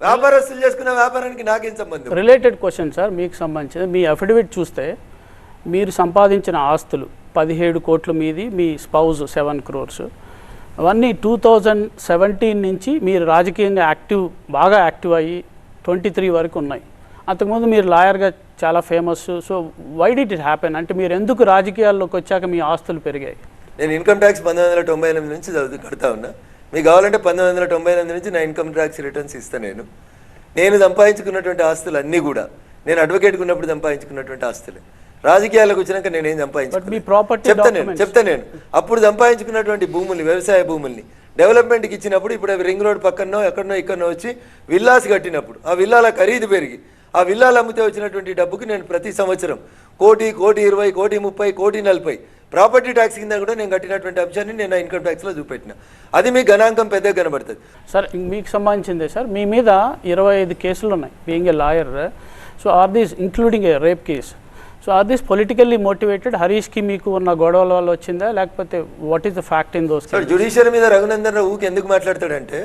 వ్యాపారస్తులు చేసుకున్న వ్యాపారానికి నాకేం సంబంధం? రిలేటెడ్ క్వశ్చన్ సార్, మీకు సంబంధించిన మీ అఫిడవిట్ చూస్తే మీరు సంపాదించిన ఆస్తులు 17 కోట్ల మీది, మీ స్పౌజ్ 7 crores, అవన్నీ 2017 నుంచి మీరు రాజకీయంగా బాగా యాక్టివ్ అయ్యి 23 వరకు ఉన్నాయి. అంతకుముందు మీరు లాయర్గా చాలా famous. So why did it happen? అంటే మీరు ఎందుకు రాజకీయాల్లోకి వచ్చాక మీ ఆస్తులు పెరిగాయి? నేను ఇన్కమ్ ట్యాక్స్ 1998 నుంచి కడతా ఉన్నా. మీకు కావాలంటే 1998 నుంచి నా ఇన్కమ్ ట్యాక్స్ రిటర్న్స్ ఇస్తాను. నేను సంపాదించుకున్నటువంటి ఆస్తులు అన్నీ కూడా నేను అడ్వకేట్గా ఉన్నప్పుడు సంపాదించుకున్నటువంటి ఆస్తులే. రాజకీయాలకు వచ్చినాక నేనేం సంపాదించుకున్నాను చెప్తా నేను. అప్పుడు సంపాదించుకున్నటువంటి భూముల్ని, వ్యవసాయ భూముల్ని డెవలప్మెంట్కి ఇచ్చినప్పుడు, ఇప్పుడు అవి రింగ్ రోడ్ పక్కనో ఎక్కడనో ఇక్కడనో వచ్చి విల్లాస్ కట్టినప్పుడు ఆ విల్లాల ఖరీదు పెరిగి ఆ విల్లాలు అమ్మితే వచ్చినటువంటి డబ్బుకి నేను ప్రతి సంవత్సరం 1,20,00,000, 1,20,00,000, 1,30,00,000, 1,40,00,000 ప్రాపర్టీ ట్యాక్స్ కింద కూడా నేను కట్టినటువంటి అంశాన్ని నేను ఇన్కమ్ ట్యాక్స్లో చూపెట్టిన. అది మీ గణాంకం పెద్దగా కనబడుతుంది సార్. మీకు సంబంధించిందే సార్. మీ మీద 25 కేసులు ఉన్నాయి being a lawyer. So are these including a rape case. So are these politically motivated? హరీష్కి మీకు ఉన్న గొడవల వల్ల వచ్చిందా, లేకపోతే what is the fact in those? Sir, judiciary మీద రఘునందన్ రావు ఊకి ఎందుకు మాట్లాడతాడంటే,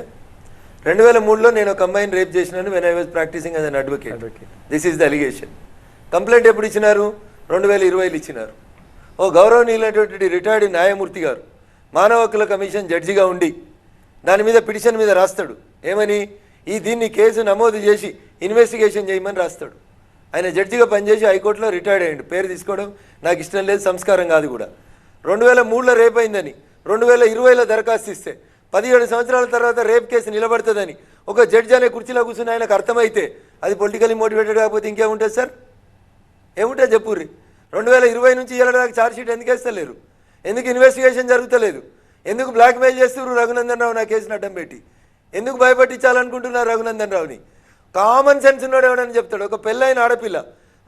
2003లో నేను ఒక అమ్మాయిని రేప్ చేసినాను when I was practising as an advocate. This is the allegation. Complaint ఎప్పుడు ఇచ్చినారు? 2020లో ఇచ్చినారు. ఓ గౌరవనీయులైనటువంటి రిటైర్డ్ న్యాయమూర్తి గారు మానవ హక్కుల కమిషన్ జడ్జిగా ఉండి దాని మీద పిటిషన్ మీద రాస్తాడు. ఏమని? దీన్ని కేసు నమోదు చేసి ఇన్వెస్టిగేషన్ చేయమని రాస్తాడు. ఆయన జడ్జిగా పనిచేసి హైకోర్టులో రిటైర్డ్ అయ్యాడు. పేరు తీసుకోవడం నాకు ఇష్టం లేదు, సంస్కారం కాదు కూడా. 2003లో రేప్ అయిందని 2020లో దరఖాస్తు ఇస్తే 17 సంవత్సరాల తర్వాత రేప్ కేసు నిలబడుతుందని ఒక జడ్జి అనే కుర్చీలో కూర్చుని ఆయనకు అర్థమైతే అది పొలిటికల్లీ మోటివేటెడ్ కాకపోతే ఇంకేముంటుంది సార్? ఏముంటుంది చెప్పుర్రి? 2020 నుంచి ఇలా నాకు ఛార్జ్షీట్ ఎందుకు వేస్తలేరు? ఎందుకు ఇన్వెస్టిగేషన్ జరుగుతలేదు? ఎందుకు బ్లాక్మెయిల్ చేస్తున్నారు రఘునందన్ రావు నా కేసును అడ్డం పెట్టి? ఎందుకు భయపట్టించాలనుకుంటున్నారు రఘునందన్ రావుని? కామన్ సెన్స్ ఉన్నాడు ఎవడని చెప్తాడు. ఒక పెళ్ళైన ఆడపిల్ల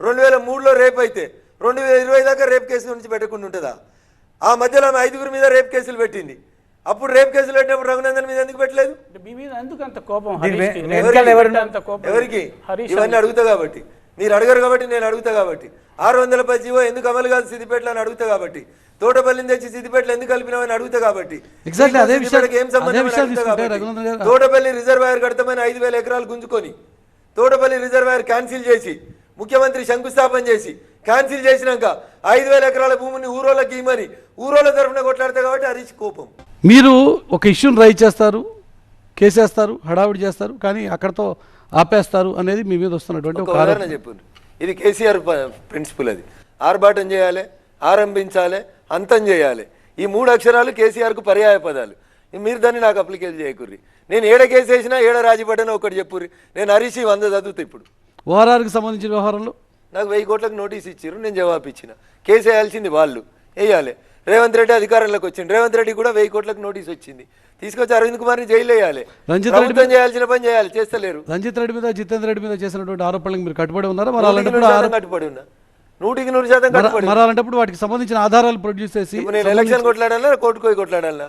2003లో రేప్ అయితే 2020 దాకా రేప్ కేసు నుంచి పెట్టకుండా ఉంటుందా? ఆ మధ్యలో ఆమె 5గురి మీద రేప్ కేసులు పెట్టింది. అప్పుడు రేప్ కేసులు పెట్టినప్పుడు రఘునందన్ మీద ఎందుకు పెట్టలేదు? అంటే మీ మీద ఎందుకు అంత కోపం? దీని హరీష్కి? వెనకాల ఎవరు- అంత కోపం ఎవరికి? హరీష్ ఇవన్నీ అడుగుతా కాబట్టి, మీరు అడగరు కాబట్టి నేను అడుగుతా కాబట్టి. 610 జీవో ఎందుకు అమలు కాదు సిద్దిపేటలో అని అడుగుతా కాబట్టి. తోటపల్లిని తెచ్చి సిద్దిపేటలో ఎందుకు కలిపినామని అడుగుతా కాబట్టి. Exactly, అదే విషయాలు- సిద్దిపేటకి ఏం సంబంధం అదే అని విషయాలు అడుగుతా తీసుకుంటే కాబట్టి. రఘునందన్ గారు- తోటపల్లి రిజర్వాయర్ కడతామని 5,000 ఎకరాలు గుంజుకొని తోటపల్లి రిజర్వాయర్ క్యాన్సిల్ చేసి ముఖ్యమంత్రి శంకుస్థాపన చేసి క్యాన్సిల్ చేసినాక 5,000 ఎకరాల భూమిని ఊరోళ్ళకి ఇవ్వమని ఊరోళ్ళ తరఫున కొట్లాడతా కాబట్టి హరీష్ కోపం. మీరు ఒక ఇష్యూని రైజ్ చేస్తారు, కేసేస్తారు, హడావుడి చేస్తారు, కానీ అక్కడతో ఆపేస్తారు అనేది మీ మీద వస్తున్నటువంటి ఒక ఒక ఉదాహరణ ఆరోపణ. చెప్పు. ఇది కేసీఆర్ ప్రిన్సిపల్. అది ఆర్భాటం చేయాలి, ఆరంభించాలి, అంతం చేయాలి. ఈ 3 అక్షరాలు కేసీఆర్కు పర్యాయ పదాలు. మీరు దాన్ని నాకు అప్లికేట్ చేయకుర్రి. నేను ఏడ కేసు వేసినా ఏడ రాజీ పడ్డానో ఒకటి చెప్పుర్రి. నేను హరీష్ 100 చదువుతా. ఇప్పుడు ఓఆర్ఆర్కి సంబంధించిన వ్యవహారంలో నాకు 1000 కోట్లకు నోటీస్ ఇచ్చారు, నేను జవాబు ఇచ్చిన. కేసు వేయాల్సింది వాళ్ళు, వేయాలి. రేవంత్ రెడ్డి అధికారంలోకి వచ్చింది, రేవంత్ రెడ్డి కూడా 1000 కోట్లకు నోటీస్ వచ్చింది. తీసుకొచ్చి అరవింద్ కుమార్ని జైలు వేయాలి. రంజిత్ ప్రభుత్వం చేయాల్సిన పని చేయాలి, చేస్తలేరు. రంజిత్ రెడ్డి మీద, జితేందర్ రెడ్డి మీద చేసినటువంటి ఆరోపణలకు మీరు కట్టుబడి ఉన్నారా? మరి అలాంటప్పుడు 100% కట్టుబడి ఉన్నా, 100% కట్టుబడి. మరి అలాంటప్పుడు వాటికి సంబంధించిన ఆధారాలు ప్రొడ్యూస్ చేసి ఇప్పుడు నేను ఎలక్షన్ కొట్లాడాలా, కోర్టుకు పోయి కొట్లాడాలా?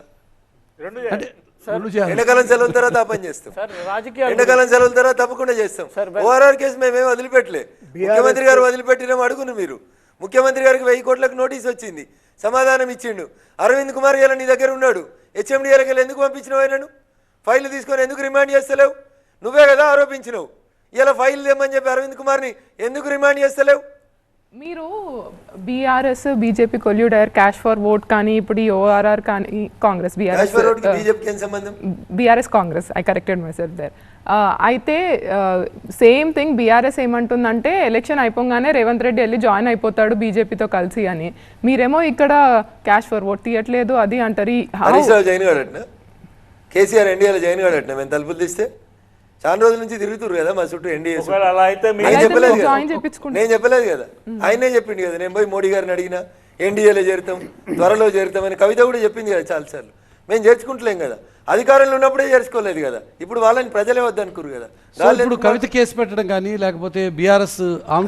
అంటే రెండు చేయాలి. ఎండాకాలం సెలవుల తర్వాత ఆ పని చేస్తాం. సార్ రాజకీయాలు ఎండాకాలం సెలవుల తర్వాత తప్పకుండా చేస్తాం. ఓఆర్ఆర్ కేసు మేమేం వదిలిపెట్టలే. ముఖ్యమంత్రి గారు వదిలిపెట్టినాం అడుగును మీరు. ముఖ్యమంత్రి గారికి 1000 కోట్లకు నోటీస్ వచ్చింది, సమాధానం ఇచ్చిండు. అరవింద్ కుమార్ ఇలా నీ దగ్గర ఉన్నాడు. హెచ్ఎండిఏలకి వెళ్ళి ఎందుకు పంపించినావు? ఆయనను ఫైల్ తీసుకొని ఎందుకు రిమాండ్ చేస్తలేవు? నువ్వే కదా ఆరోపించినావు. ఇలా ఫైల్ తెమ్మని చెప్పి అరవింద్ కుమార్ని ఎందుకు రిమాండ్ చేస్తలేవు? మీరు బీఆర్ఎస్ బీజేపీ కొల్యూడ్ అయ్యారు, క్యాష్ ఫర్ ఓట్ కానీ ఇప్పుడు ఈ ఓఆర్ఆర్ కానీ కాంగ్రెస్ బీజేపీకి ఏం సంబంధం? BRS Congress, I corrected myself there. అయితే సేమ్ థింగ్ బీఆర్ఎస్ ఏమంటుందంటే ఎలక్షన్ అయిపోగానే రేవంత్ రెడ్డి వెళ్ళి జాయిన్ అయిపోతాడు బీజేపీతో కలిసి అని. మీరేమో ఇక్కడ క్యాష్ ఫర్ ఓట్ తీయట్లేదు అది అంటారు. హరీష్ రావు జైన్ కాడట్నా? కేసీఆర్ ఎన్డీఏలో జైన్ కాడట్నా? మేము తలుపులు తీస్తే చాలా రోజుల నుంచి తిరుగుతురు కదా మా చుట్టూ ఎన్డీఏ. ఒకవేళ అలా అయితే మీ నేను చెప్పలేదు కదా, జాయిన్ చేయించుకుంటాం. నేను చెప్పలేదు కదా, ఆయనే చెప్పిండు కదా. నేను పోయి మోడీ గారిని అడిగినా ఎన్డీఏలో చేరుతాం, త్వరలో చేరుతామని కవిత కూడా చెప్పింది కదా చాలాసార్లు. మేము చేర్చుకుంటలేం కదా, అధికారంలో ఉన్నప్పుడే చేర్చుకోలేదు కదా. ఇప్పుడు వాళ్ళని ప్రజలే వద్దనుకురు కదా. సో ఇప్పుడు కవిత కేసు పెట్టడం కానీ లేకపోతే బీఆర్ఎస్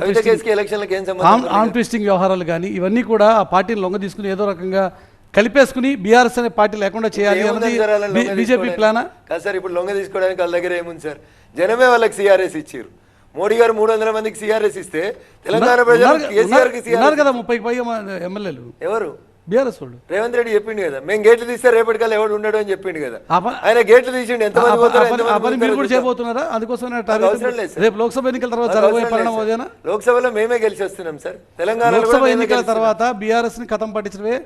కవిత కేసుకి ఎలక్షన్లకు ఏం సంబంధం? ఆర్మ్ ట్విస్టింగ్ వ్యవహారాలు కానీ ఇవన్నీ కూడా ఆ పార్టీని లొంగ తీసుకుని ఏదో రకంగా కలిపేసుకుని బీఆర్ఎస్ అనే పార్టీ లేకుండా చేయాలి అన్నది బీజేపీ ప్లానా? కాదు సార్, ఇప్పుడు లొంగ తీసుకోవడానికి వాళ్ళ దగ్గర ఏముంది సార్? జనమే వాళ్ళకి సిఆర్ఎస్ ఇచ్చారు. మోడీ గారు 300 మందికి సిఆర్ఎస్ ఇస్తే తెలంగాణ ప్రజలు కేసీఆర్కి ఉన్నారు కదా 30కి పైగా ఎమ్మెల్యేలు. ఎవరు? బీఆర్ఎస్ వాళ్ళు. రేవంత్ రెడ్డి చెప్పిండు కదా, మేము గేట్లు తీస్తే రేపటికల్లా ఎవడు ఉండడు అని చెప్పిండు కదా. ఆ పని- ఆయన గేట్లు తీసిండు, ఎంతమంది పోతారో, ఎంతమంది ఆ పని మీరు కూడా పోతారో చేయబోతున్నారా? అందుకోసం అవసరం లేదు సార్. రేపు లోక్సభ ఎన్నికల తర్వాత జరగబోయే పరిణామం అదేనా? లోక్సభలో మేమే గెలిచి వస్తున్నాం సార్. తెలంగాణలో కూడా లోక్సభ మేమే ఎన్నికల గెలుస్తున్నాం. తర్వాత బీఆర్ఎస్ ని కథం పట్టించడమే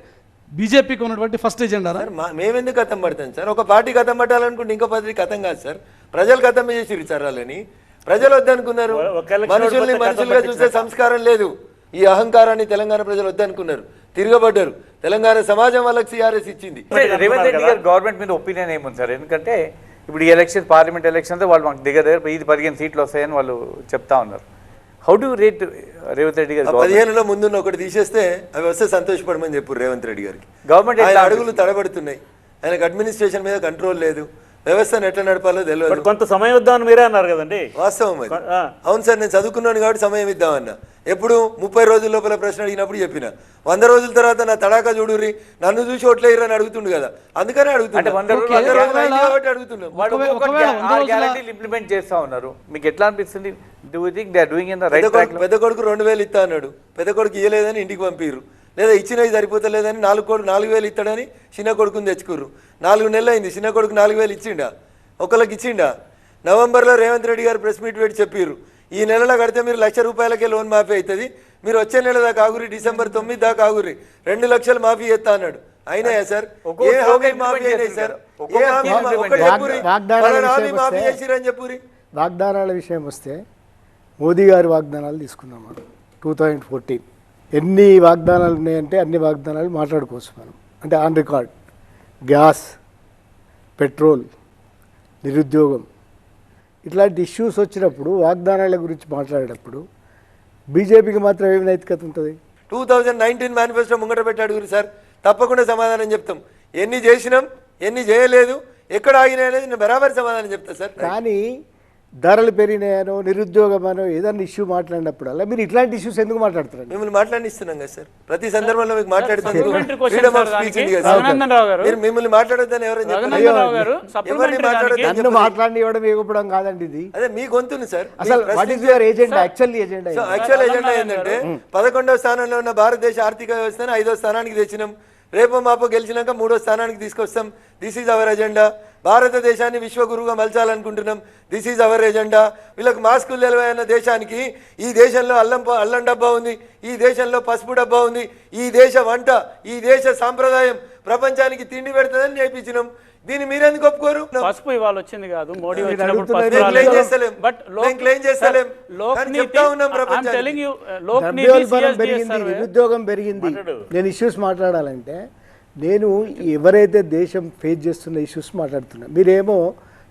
బీజేపీకి ఉన్నటువంటి ఫస్ట్ ఎజెండా. సార్ మేము ఎందుకు కథం పడతాం సార్? ఒక పార్టీ కథం పట్టాలనుకుంటే ఇంకో పార్టీ కథం కాదు సార్. ప్రజలు కథం చేసిరు సార్ వాళ్ళని. ప్రజలు వద్దనుకున్నారు. ఒక ఎలక్షన్ మనుషుల్ని వస్తే మనుషులుగా చూసే సంస్కారం లేదు. ఈ అహంకారాన్ని తెలంగాణ ప్రజలు వద్దనుకున్నారు, తిరగబడ్డారు. తెలంగాణ సమాజం వాళ్ళకి సిఆర్ఎస్ ఇచ్చింది. రేవంత్ రెడ్డి గారు గవర్నమెంట్ మీద ఒపీనియన్ ఏముంది సార్? ఎందుకంటే ఇప్పుడు ఈ ఎలక్షన్ పార్లమెంట్ ఎలక్షన్తో వాళ్ళు మాకు దగ్గర 15 సీట్లు వస్తాయని వాళ్ళు చెప్తా ఉన్నారు. How do rate Revanth Reddy గారు? 15లో ముందున్న ఒకటి తీసేస్తే అవి వస్తే సంతోషపడమని చెప్పారు రేవంత్ రెడ్డి గారికి. గవర్నమెంట్ ఆయన అడుగులు తడబడుతున్నాయి. ఆయనకు అడ్మినిస్ట్రేషన్ మీద కంట్రోల్ లేదు, వ్యవస్థను ఎట్లా నడపాలో తెలియదు. కొంత సమయం ఇద్దామని మీరే అన్నారు కదండి. వాస్తవం అది. అవును సార్, నేను చదువుకున్నాను కాబట్టి సమయం ఇద్దామన్నా. ఎప్పుడు 30 రోజుల లోపల ప్రశ్న అడిగినప్పుడు చెప్పిన. 100 రోజుల తర్వాత నా తడాకా చూడుర్రి, నన్ను చూసి ఓట్లేయరు అని అడుగుతుండు కదా, అందుకనే అడుగుతున్నాను. ఇంప్లిమెంట్ చేస్తా ఉన్నారు. మీకు ఎట్లా అనిపిస్తుంది? Do you think they are doing in the right track? పెద్ద కొడుకు 2000 ఇస్తా అన్నాడు, పెద్ద కొడుకు ఇవ్వలేదని ఇంటికి పంపిర్రు. లేదా ఇచ్చినవి సరిపోతలేదని 4,000 ఇస్తాడని చిన్న కొడుకుని తెచ్చుకుర్రు. 4 నెలలు అయింది, చిన్న కొడుకు 4,000 ఇచ్చిండా? ఒకళ్ళకి ఇచ్చిండా? నవంబర్లో రేవంత్ రెడ్డి గారు ప్రెస్ మీట్ పెట్టి చెప్పారు, ఈ నెలలో కడితే మీరు ₹1,00,000 లోన్ మాఫీ అవుతుంది, మీరు వచ్చే నెల దాకా ఆగురి, డిసెంబర్ 9 దాకా ఆగురి, 2 లక్షలు మాఫీ చేస్తా అన్నాడు. అయినాయా సార్? ఏ హామీ మాఫీ అయినాయి సార్? ఏ హామీ మాఫీ చేసిరని చెప్పురి. వాగ్దానాల విషయం వస్తే మోదీ గారి వాగ్దానాలు తీసుకున్నాం మనం 2014. ఎన్ని వాగ్దానాలు ఉన్నాయంటే అన్ని వాగ్దానాలు మాట్లాడుకోవచ్చు మనం. అంటే ఆన్ రికార్డ్. గ్యాస్, పెట్రోల్, నిరుద్యోగం, ఇట్లాంటి ఇష్యూస్ వచ్చినప్పుడు వాగ్దానాల గురించి మాట్లాడేటప్పుడు బీజేపీకి మాత్రం ఏమి నైతికత ఉంటుంది? 2019 మేనిఫెస్టో ముంగట పెట్టాడు గురు సార్, తప్పకుండా సమాధానం చెప్తాం. ఎన్ని చేసినాం, ఎన్ని చేయలేదు, ఎక్కడ ఆగినాయి అనేది నేను బరాబర్ సమాధానం చెప్తా సార్. కానీ ధరలు పెరిగినాయనో నిరుద్యోగమనో ఏదన్నా ఇష్యూ మాట్లాడినప్పుడల్లా మీరు ఇట్లాంటి ఇష్యూస్ ఎందుకు మాట్లాడుతారండి? మిమ్మల్ని మాట్లాడిస్తున్నాం కదా సార్, ప్రతి సందర్భంలో మీకు మాట్లాడుతున్నాం. Supplementary question sir దానికి. రఘునందన్ రావు గారు, మిమ్మల్ని మాట్లాడొద్దని ఎవరైనా రఘునందన్ రావు గారు, ఎవరిని supplementary మాట్లాడొద్దని దానికి. నన్ను మాట్లాడి ఇవ్వడం ఇవ్వడం కాదండి ఇది. అదే మీ గొంతుని సార్. అసలు what is your agenda? Actually agenda actual agenda ఏంటంటే 11వ స్థానంలో ఉన్న భారతదేశ ఆర్థిక వ్యవస్థను 5వ స్థానానికి తెచ్చినాం. రేపో మాపో గెలిచినాక 3వ స్థానానికి తీసుకొస్తాం. This is our agenda. భారతదేశాన్ని విశ్వగురువుగా మలచాలనుకుంటున్నాం. This is our agenda. వీళ్ళకి మాస్కులు నిలవైన దేశానికి ఈ దేశంలో అల్లం డబ్బా ఉంది, ఈ దేశంలో పసుపు డబ్బా ఉంది, ఈ దేశ వంట, ఈ దేశ సాంప్రదాయం ప్రపంచానికి తిండి పెడుతుందని నేర్పించినాం. దీన్ని మీరెందుకు ఒప్పుకోరు? పసుపు ఇవాళ వచ్చింది కాదు, మోడీ మీరు వచ్చినప్పుడు అడుగుతున్నారు. పసుపు మేము రాలేదు. claim చేస్తలేం. But మేము claim చేస్తలేం. కానీ చెప్తా ఉన్నాం I'm ప్రపంచానికి. telling you, లోక్నీతి ద్రవ్యోల్బణం CSDS పెరిగింది, survey. నిరుద్యోగం పెరిగింది. నేను ఇష్యూస్ మాట్లాడాలంటే నేను ఎవరైతే దేశం ఫేస్ చేస్తున్న ఇష్యూస్ మాట్లాడుతున్నా, మీరేమో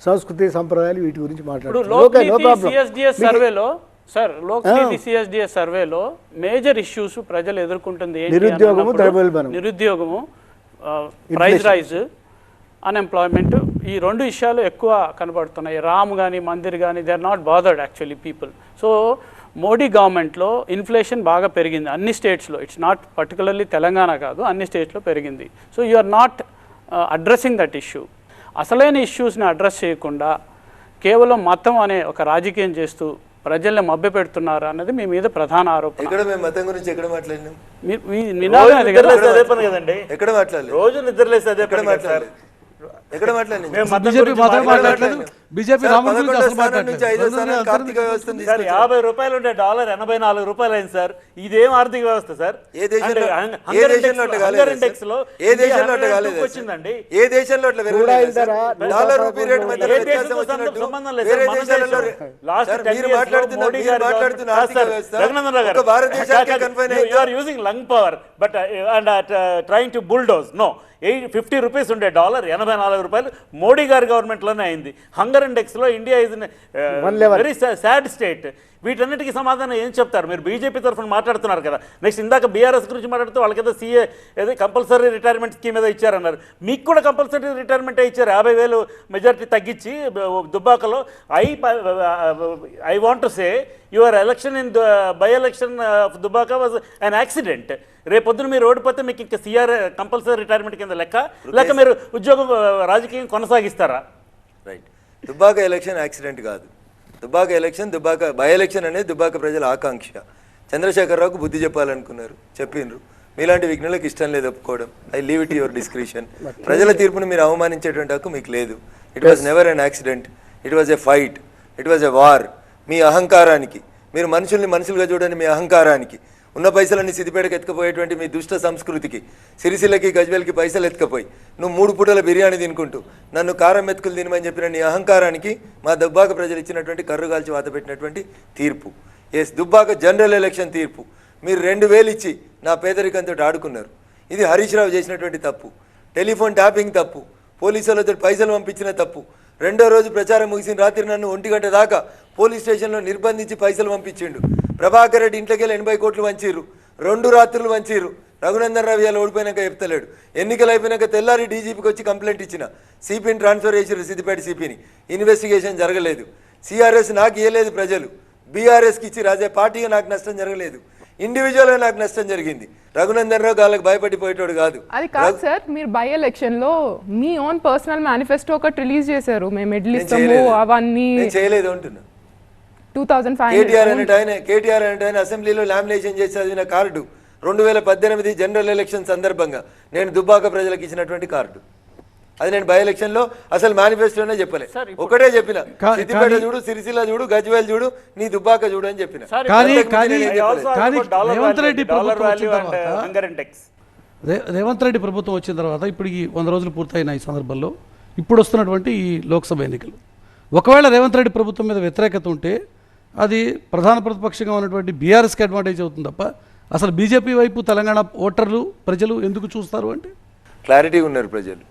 సంస్కృతి సంప్రదాయాలు వీటి గురించి ఇప్పుడు మాట్లాడుతున్నారు. Okay, no Lokniti problem. CSDS సర్వేలో సార్, లోక్నీతి సిఎస్డిఎస్ సర్వేలో మేజర్ ఇష్యూస్ ప్రజలు ఎదుర్కొంటుంది ఏంటి నిరుద్యోగము, అన్నప్పుడు ద్రవ్యోల్బణం. నిరుద్యోగము, ప్రైస్ రైజ్, అన్ఎంప్లాయ్మెంట్, ఈ రెండు విషయాలు ఎక్కువ కనబడుతున్నాయి. రామ్ కానీ మందిర్ కానీ they are not bothered actually people. So Modi గవర్నమెంట్లో ఇన్ఫ్లేషన్ బాగా పెరిగింది అన్ని స్టేట్స్లో. ఇట్స్ నాట్ పర్టికులర్లీ తెలంగాణ కాదు, అన్ని స్టేట్స్లో పెరిగింది. So you are not addressing that issue. అసలైన ఇష్యూస్ని అడ్రస్ చేయకుండా కేవలం మతం అనే ఒక రాజకీయం చేస్తూ ప్రజల్ని మభ్యపెడుతున్నారు అన్నది మీ మీద ప్రధాన ఆరోపణ. ఎక్కడ మేము మతం గురించి ఎక్కడ మాట్లాడినాం? మీ నినాదం అది కదా. అదే పని కదండి, ఎక్కడ మాట్లాడలేదు? రోజు నిద్రలేసి అదే ఎక్కడ పని కదా సార్. మాట్లాడలేదు? ఎక్కడ మాట్లాడలేదు? మేము మతం బీజేపీ గురించి మాత్రం మాట్లాడలేదు. మాట్లాడలేదు. బీజేపీ సార్, రాముడి గురించి 11వ అసలు స్థానం నుంచి 5వ స్థానానికి మాట్లాడలేదు. ఆర్థిక వ్యవస్థను సార్ తీసుకొచ్చారు. 50 రూపాయలు ఉండే డాలర్ 84 రూపాయలు అయింది సార్. ఇదేం ఆర్థిక వ్యవస్థ సార్? ఏ దేశంలో హంగర్ అట్లా ఇండెక్స్ కాలేదు? లో ఏ దేశంలో అట్లా కాలేదు? వచ్చిందండి. ఏ దేశంలో అట్లా పెరగలేదు సార్? డాలర్ రూపీ రేట్ మధ్య ఏ వ్యత్యాసం దేశంతో వచ్చినట్టు సంబంధం లేదు వేరే సార్. మన దేశాలలో దేశం. Last సార్, 10 మీరు years లో మాట్లాడుతున్న మోడీ గారి ఆర్థిక సార్, వ్యవస్థ రఘునందన్ రావు గారు, ఒక భారతదేశానికి confine you are using lung power but and trying to bulldoze. No, 50 rupees ఉండే డాలర్ 84 రూపాయలు మోడీ గారి గవర్నమెంట్లోనే అయింది. హంగర్ ఇండెక్స్లో India is very sad state. వీటన్నిటికీ సమాధానం ఏం చెప్తారు? మీరు బీజేపీ తరఫున మాట్లాడుతున్నారు కదా. నెక్స్ట్ ఇందాక బీఆర్ఎస్ గురించి మాట్లాడుతూ వాళ్ళకేదో సీఏ ఏదో కంపల్సరీ రిటైర్మెంట్ స్కీమ్ ఏదో ఇచ్చారన్నారు. మీకు కూడా కంపల్సరీ రిటైర్మెంటే ఇచ్చారు 50,000 మెజారిటీ తగ్గించి దుబ్బాకలో. I want to say your election in by election Dubbaka was an accident. రేపొద్దున మీరు ఓడిపోతే మీకు ఇంకా సిఆర్ కంపల్సరీ రిటైర్మెంట్ కింద లేక మీరు ఉద్యోగం రాజకీయం కొనసాగిస్తారా? రైట్. దుబ్బాక ఎలక్షన్ యాక్సిడెంట్ కాదు. Dubbaka election, Dubbaka by election అనేది దుబ్బాక ప్రజల ఆకాంక్ష. చంద్రశేఖరరావుకు బుద్ధి చెప్పాలనుకున్నారు, చెప్పిండ్రు. మీలాంటి విఘ్నులకు ఇష్టం లేదు ఒప్పుకోవడం. I leave it your description. ప్రజల తీర్పును మీరు అవమానించేటువంటి హక్కు మీకు లేదు. It was never an accident. It was a fight. It was a war. మీ అహంకారానికి, మీరు మనుషుల్ని మనుషులుగా చూడని మీ అహంకారానికి, ఉన్న పైసలన్నీ సిద్దిపేటకి ఎత్తుకపోయేటువంటి మీ దుష్ట సంస్కృతికి, సిరిసిల్లకి గజ్వేల్కి పైసలు ఎత్తుకపోయి నువ్వు 3 పూటల బిర్యానీ తినుకుంటూ నన్ను కారం మెతుకులు తినమని చెప్పిన నీ అహంకారానికి మా దుబ్బాక ప్రజలు ఇచ్చినటువంటి కర్రుగాల్చి వాత పెట్టినటువంటి తీర్పు. ఎస్, దుబ్బాక జనరల్ ఎలక్షన్ తీర్పు. మీరు 2,000 ఇచ్చి నా పేదరికంతో ఆడుకున్నారు. ఇది హరీష్ రావు చేసినటువంటి తప్పు. టెలిఫోన్ ట్యాపింగ్ తప్పు. పోలీసులతో పైసలు పంపించిన తప్పు. 2వ రోజు ప్రచారం ముగిసిన రాత్రి నన్ను 1 గంట దాకా పోలీస్ స్టేషన్లో నిర్బంధించి పైసలు పంపించిండు. ప్రభాకర్ రెడ్డి ఇంట్లోకి వెళ్ళి 80 కోట్లు వంచిర్రు. 2 రాత్రులు వంచిర్రు. రఘునందన్ రావు ఇలా ఓడిపోయినాక చెప్తలేడు. ఎన్నికలు అయిపోయినాక తెల్లారి డీజీపీకి వచ్చి కంప్లైంట్ ఇచ్చిన. సిపిని ట్రాన్స్ఫర్ చేసిర్రు, సిద్దిపేట సిపిని. ఇన్వెస్టిగేషన్ జరగలేదు. సిఆర్ఎస్ నాకు ఇవ్వలేదు ప్రజలు, బీఆర్ఎస్కి ఇచ్చి రాజే పార్టీగా నాకు నష్టం జరగలేదు. ఇండివిజువల్గా నాకు నష్టం జరిగింది. రఘునందన్ రావు వాళ్ళకి భయపడిపోయేటోడు కాదు. అది కాదు సార్, మీరు బై ఎలక్షన్ లో మీ ఓన్ పర్సనల్ మేనిఫెస్టో ఒకటి రిలీజ్ చేశారు. మేము మెడల్ ఇస్తాము అవన్నీ నేను చేయలేదు అంటున్నా. 2005 కేటీఆర్ అనేట ఆయన అసెంబ్లీలో లామినేషన్ చేసి చదివిన కార్డు 2018 జనరల్ ఎలక్షన్ సందర్భంగా నేను దుబ్బాక ప్రజలకు ఇచ్చినటువంటి కార్డు. అది నేను బై ఎలక్షన్ లో అసలు మేనిఫెస్టోనే చెప్పలే. ఒకటే చెప్పిన, సిద్దిపేట చూడు, సిరిసిల్ల చూడు, గజ్వేల్ చూడు, నీ దుబ్బాక చూడు అని చెప్పిన. కానీ రేవంత్ రెడ్డి ప్రభుత్వం వచ్చిన తర్వాత, రేవంత్ రెడ్డి ప్రభుత్వం వచ్చిన తర్వాత ఇప్పటికి 100 రోజులు పూర్తయిన ఈ సందర్భంలో ఇప్పుడు వస్తున్నటువంటి ఈ లోక్సభ ఎన్నికలు, ఒకవేళ రేవంత్ రెడ్డి ప్రభుత్వం మీద వ్యతిరేకత ఉంటే అది ప్రధాన ప్రతిపక్షంగా ఉన్నటువంటి బీఆర్ఎస్కి అడ్వాంటేజ్ అవుతుంది తప్ప అసలు బీజేపీ వైపు తెలంగాణ ఓటర్లు ప్రజలు ఎందుకు చూస్తారు అంటే క్లారిటీగా ఉన్నారు ప్రజలు.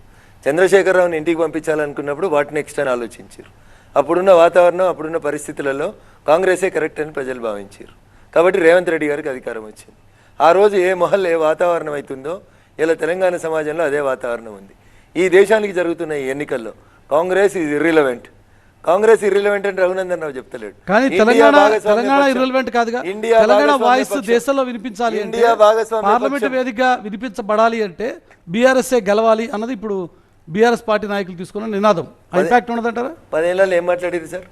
చంద్రశేఖరరావుని ఇంటికి పంపించాలనుకున్నప్పుడు వాట్ నెక్స్ట్ అని ఆలోచించారు. అప్పుడున్న వాతావరణం, అప్పుడున్న పరిస్థితులలో కాంగ్రెసే కరెక్ట్ అని ప్రజలు భావించారు. కాబట్టి రేవంత్ రెడ్డి గారికి అధికారం వచ్చింది. ఆ రోజు ఏ మొహల్ ఏ వాతావరణం అవుతుందో ఇలా తెలంగాణ సమాజంలో అదే వాతావరణం ఉంది. ఈ దేశానికి జరుగుతున్న ఈ ఎన్నికల్లో Congress is irrelevant. Congress irrelevant అని రఘునందన్ రావు చెప్తలేడు. కానీ ఇండియా తెలంగాణ భాగస్వామ్య తెలంగాణ పక్షం. ఇర్రెలవెంట్ కాదుగా. ఇండియా తెలంగాణ భాగస్వామ్య వాయిస్ పక్షం. దేశంలో వినిపించాలి అంటే, ఇండియా భాగస్వామ్య పార్లమెంట్ పక్షం. వేదికగా వినిపించబడాలి అంటే బీఆర్ఎస్ఏ గెలవాలి అన్నది ఇప్పుడు బీఆర్ఎస్ పార్టీ నాయకులు తీసుకున్న నినాదం. ఇంపాక్ట్ ఉన్నదంటారా? 10 ఏళ్ళలో ఏం మాట్లాడారు సార్?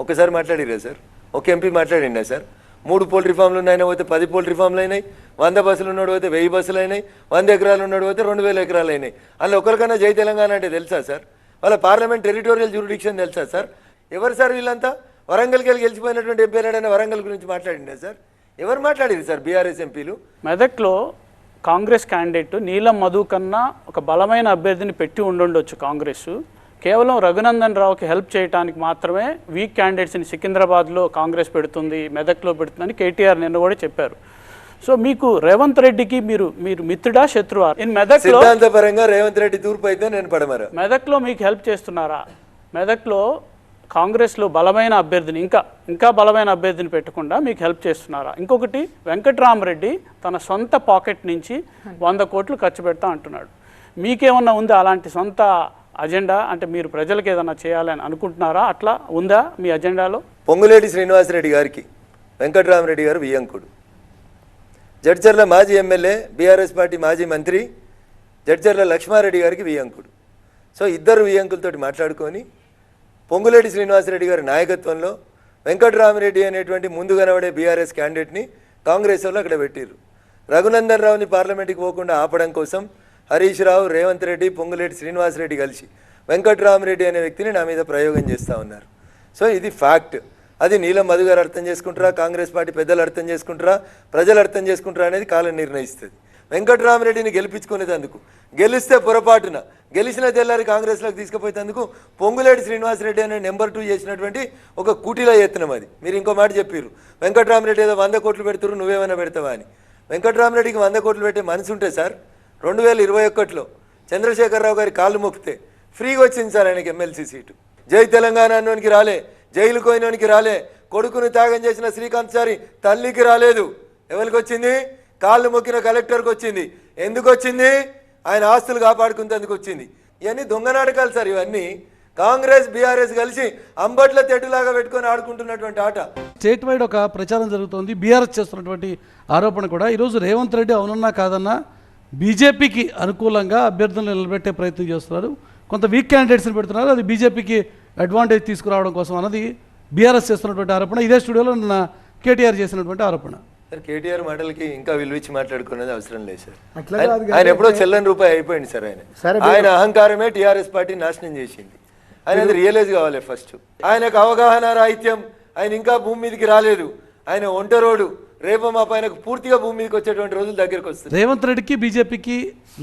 ఒక్కసారి మాట్లాడిరా సార్? ఒక ఎంపీ మాట్లాడిండా సార్? 3 పోల్ట్రీ ఫామ్లు ఉన్నాయని పోతే 10 పోల్ట్రీ ఫామ్లు అయినాయి, 100 బస్సులు ఉన్నాడు పోతే 1000 బస్సులు అయినాయి, 100 ఎకరాలు ఉన్నాడు పోతే 2000 ఎకరాలు అయినాయి. అందులో ఒకరికన్నా జై తెలంగాణ అంటే తెలుసా సార్? వాళ్ళ పార్లమెంట్ టెరిటోరియల్ జ్యూరిడిక్షన్ తెలుసా సార్? ఎవరు సార్ వీళ్ళంతా? వరంగల్కి వెళ్ళి గెలిచిపోయినటువంటి ఎంపీ ఏనాడైనా వరంగల్ గురించి మాట్లాడిందా సార్? ఎవరు మాట్లాడారు సార్ బీఆర్ఎస్ ఎంపీలు? మెదక్లో కాంగ్రెస్ క్యాండిడేట్ నీలం మధు కన్నా ఒక బలమైన అభ్యర్థిని పెట్టి ఉండుండొచ్చు కాంగ్రెస్. కేవలం రఘునందన్ రావుకి హెల్ప్ చేయడానికి మాత్రమే వీక్ క్యాండిడేట్స్ని సికింద్రాబాద్లో కాంగ్రెస్ పెడుతుంది, మెదక్లో పెడుతుందని కేటీఆర్ నిన్న కూడా చెప్పారు. సో మీకు రేవంత్ రెడ్డికి మీరు మిత్రుడా శత్రువా? మెదక్లో సిద్ధాంతపరంగా రేవంత్ రెడ్డి తూర్పు అయితే నేను పడమరా. మెదక్లో మీకు హెల్ప్ చేస్తున్నారా? మెదక్లో కాంగ్రెస్లో బలమైన అభ్యర్థిని ఇంకా బలమైన అభ్యర్థిని పెట్టకుండా మీకు హెల్ప్ చేస్తున్నారా? ఇంకొకటి, వెంకట్రామరెడ్డి తన సొంత పాకెట్ నుంచి 100 కోట్లు ఖర్చు పెడతా అంటున్నాడు. మీకేమన్నా ఉందా అలాంటి సొంత అజెండా? అంటే మీరు ప్రజలకు ఏదైనా చేయాలని అనుకుంటున్నారా? అట్లా ఉందా మీ అజెండాలో? పొంగులేటి శ్రీనివాసరెడ్డి గారికి వెంకట్రామరెడ్డి గారు వియ్యంకుడు. జడ్చర్ల మాజీ ఎమ్మెల్యే, బీఆర్ఎస్ పార్టీ మాజీ మంత్రి జడ్చర్ల లక్ష్మారెడ్డి గారికి వియ్యంకుడు. సో ఇద్దరు వియ్యంకులతోటి మాట్లాడుకొని పొంగులేటి శ్రీనివాసరెడ్డి గారి నాయకత్వంలో వెంకట్రామరెడ్డి అనేటువంటి ముందు కనబడే బీఆర్ఎస్ క్యాండిడేట్ని కాంగ్రెస్ వాళ్ళు అక్కడ పెట్టిర్రు. రఘునందన్ రావుని పార్లమెంట్కి పోకుండా ఆపడం కోసం హరీష్ రావు, రేవంత్ రెడ్డి, పొంగులేటి శ్రీనివాసరెడ్డి కలిసి వెంకట్రామరెడ్డి అనే వ్యక్తిని నా మీద ప్రయోగం చేస్తూ ఉన్నారు. సో ఇది ఫ్యాక్ట్. అది నీలం మధు గారు అర్థం చేసుకుంటారా, కాంగ్రెస్ పార్టీ పెద్దలు అర్థం చేసుకుంటారా, ప్రజలు అర్థం చేసుకుంటారా అనేది కాలం నిర్ణయిస్తుంది. వెంకట్రామరెడ్డిని గెలిపించుకునేందుకు, గెలిస్తే పొరపాటున గెలిచిన తెల్లారి కాంగ్రెస్లోకి తీసుకుపోయేందుకు పొంగులేటి శ్రీనివాసరెడ్డి అనే నెంబర్ 2 చేసినటువంటి ఒక కుటీల యత్నం అది. మీరు ఇంకో మాట చెప్పారు, వెంకట్రామరెడ్డి ఏదో 100 కోట్లు పెడుతున్నారు, నువ్వేమైనా పెడతావా అని. వెంకట్రామరెడ్డికి 100 కోట్లు పెట్టే మనసు ఉంటే సార్ 2021లో చంద్రశేఖరరావు గారి కాళ్ళు మొక్కితే ఫ్రీగా వచ్చింది సార్ ఆయనకి ఎమ్మెల్సీ సీటు. జై తెలంగాణ అన్నోనికి రాలే, జైలు కోయినోనికి రాలే, కొడుకును త్యాగం చేసిన శ్రీకాంత్ చారి తల్లికి రాలేదు. ఎవరికి వచ్చింది? కాళ్ళు మొక్కిన కలెక్టర్కి వచ్చింది. ఎందుకు వచ్చింది? ఆయన ఆస్తులు కాపాడుకునేందుకు వచ్చింది. ఇవన్నీ దొంగ నాటకాలు సార్. ఇవన్నీ కాంగ్రెస్ బీఆర్ఎస్ కలిసి అంబట్ల తెట్టులాగా పెట్టుకొని ఆడుకుంటున్నటువంటి ఆట. స్టేట్ వైడ్ ఒక ప్రచారం జరుగుతోంది. బీఆర్ఎస్ చేస్తున్నటువంటి ఆరోపణ కూడా, ఈరోజు రేవంత్ రెడ్డి అవునన్నా కాదన్నా బీజేపీకి అనుకూలంగా అభ్యర్థులను నిలబెట్టే ప్రయత్నం చేస్తున్నారు, కొంత వీక్ క్యాండిడేట్స్ని పెడుతున్నారు, అది బీజేపీకి అడ్వాంటేజ్ తీసుకురావడం కోసం అన్నది బీఆర్ఎస్ చేస్తున్నటువంటి ఆరోపణ. ఇదే స్టూడియోలో నిన్న కేటీఆర్ చేసినటువంటి ఆరోపణ. సార్ కేటీఆర్ మాటలకి ఇంకా విలువిచ్చి మాట్లాడుకునేది అవసరం లేదు సార్. అట్లా కాదు ఆయన ఎప్పుడో చెల్లని రూపాయి అయిపోయింది సార్. ఆయన అహంకారమే టీఆర్ఎస్ పార్టీ నాశనం చేసింది. ఆయన అది రియలైజ్ కావాలి ఫస్ట్. ఆయనకు అవగాహన రాహిత్యం, ఆయన ఇంకా భూమి మీదకి రాలేదు, ఆయన ఒంటరోడు. రేపు మా పైనకు పూర్తిగా భూమి మీదకి వచ్చేటువంటి రోజులు దగ్గరకు వస్తుంది. రేవంత్ రెడ్డికి బీజేపీకి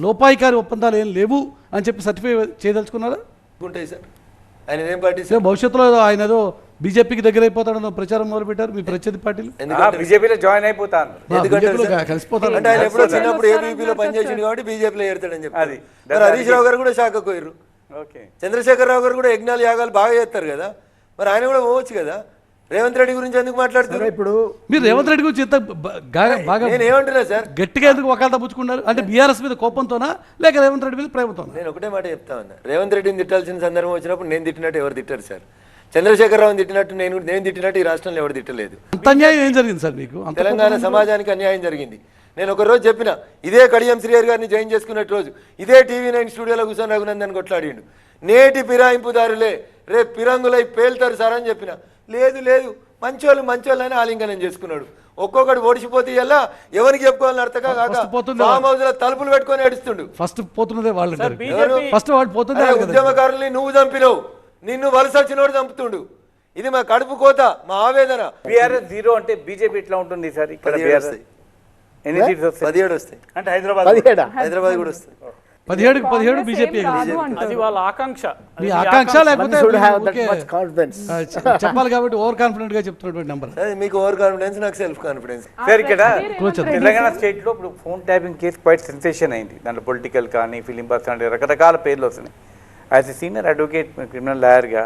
లోపాయికారి ఒప్పందాలు ఏం లేవు అని చెప్పి సర్టిఫై చేయదలుచుకున్నారా? ఉంటాయి సార్. ఆయన ఏం పార్టీ సార్? భవిష్యత్తులో ఆయన ఏదో బీజేపీకి దగ్గర అయిపోతాడన్న ప్రచారం మొదలుపెట్టారు మీ ప్రత్యర్థి పార్టీలు. బీజేపీలో జాయిన్ అయిపోతాను, కలిసిపోతారు. అంటే ఆయన ఎప్పుడో చిన్నప్పుడు ఏబీపీలో పనిచేసింది కాబట్టి బీజేపీలో ఏరుతాడని చెప్పి. మరి హరీష్ రావు గారు కూడా శాఖకు పోయారు. చంద్రశేఖరరావు గారు కూడా యజ్ఞాలు యాగాలు బాగా చేస్తారు కదా, మరి ఆయన కూడా పోవచ్చు కదా. రేవంత్ రెడ్డి గురించి ఎందుకు మాట్లాడుతున్నారు? ఇప్పుడు మీరు రేవంత్ రెడ్డి గురించి ఎంత బాగా నేను ఏమంటున్నా సార్, గట్టిగా ఎందుకు ఒకళ్ళ తప్పుచుకున్నారు? అంటే బీఆర్ఎస్ మీద కోపంతోనా లేక రేవంత్ రెడ్డి మీద ప్రేమతోనా? నేను ఒకటే మాట చెప్తా ఉన్నా, రేవంత్ రెడ్డిని తిట్టాల్సిన సందర్భం వచ్చినప్పుడు నేను తిట్టినట్టు ఎవరు తిట్టారు సార్? చంద్రశేఖరరావుని తిట్టినట్టు నేను తిట్టినట్టు ఈ రాష్ట్రంలో ఎవరు తిట్టలేదు. అంత అన్యాయం ఏం జరిగింది సార్ మీకు? తెలంగాణ సమాజానికి అన్యాయం జరిగింది. నేను ఒక రోజు చెప్పిన, ఇదే కడియం శ్రీహరి గారిని జాయిన్ చేసుకున్నట్టు రోజు ఇదే టీవీ9 స్టూడియోలో కూర్చొని రఘునందన్ కొట్లాడిండు. నేటి ఫిరాయింపుదారులే రేపు ఫిరంగులై పేల్తారు సార్ అని చెప్పిన. లేదు మంచోళ్ళు అని ఆలింగనం చేసుకున్నాడు. ఒక్కొక్కటి ఓడిచిపోతే ఎలా ఎవరికి చెప్పుకోవాలని అర్థంగా కాక ఫామ్ హౌస్ లో తలుపులు పెట్టుకొని ఏడుస్తుండు. ఫస్ట్ పోతున్నదే వాళ్ళు, ఫస్ట్ వాళ్ళు పోతుంది. ఉద్యమకారుల్ని నువ్వు చంపినవు, నిన్ను వలస వచ్చినోడు చంపుతుండు. ఇది మా కడుపు కోత, మా ఆవేదన. బీఆర్ఎస్ 0 అంటే బీజేపీ ఎట్లా ఉంటుంది సార్? ఇక్కడ 17 వస్తాయి. అంటే హైదరాబాద్ కూడా వస్తాయి. 17 బీజేపీ. అది వాళ్ళ ఆకాంక్ష. మీ ఆకాంక్ష లేకపోతే కాన్ఫిడెన్స్ చెప్పాలి కాబట్టి ఓవర్ కాన్ఫిడెంట్ గా చెప్తున్నటువంటి నెంబర్. మీకు ఓవర్ కాన్ఫిడెన్స్, నాకు సెల్ఫ్ కాన్ఫిడెన్స్. సార్ ఇక్కడ తెలంగాణ స్టేట్ లో ఇప్పుడు phone tapping case quite sensation అయింది. దాంట్లో పొలిటికల్ కానీ ఫిలిం పర్సన్ అంటే రకరకాల పేర్లు వస్తున్నాయి. As a senior advocate, criminal లాయర్గా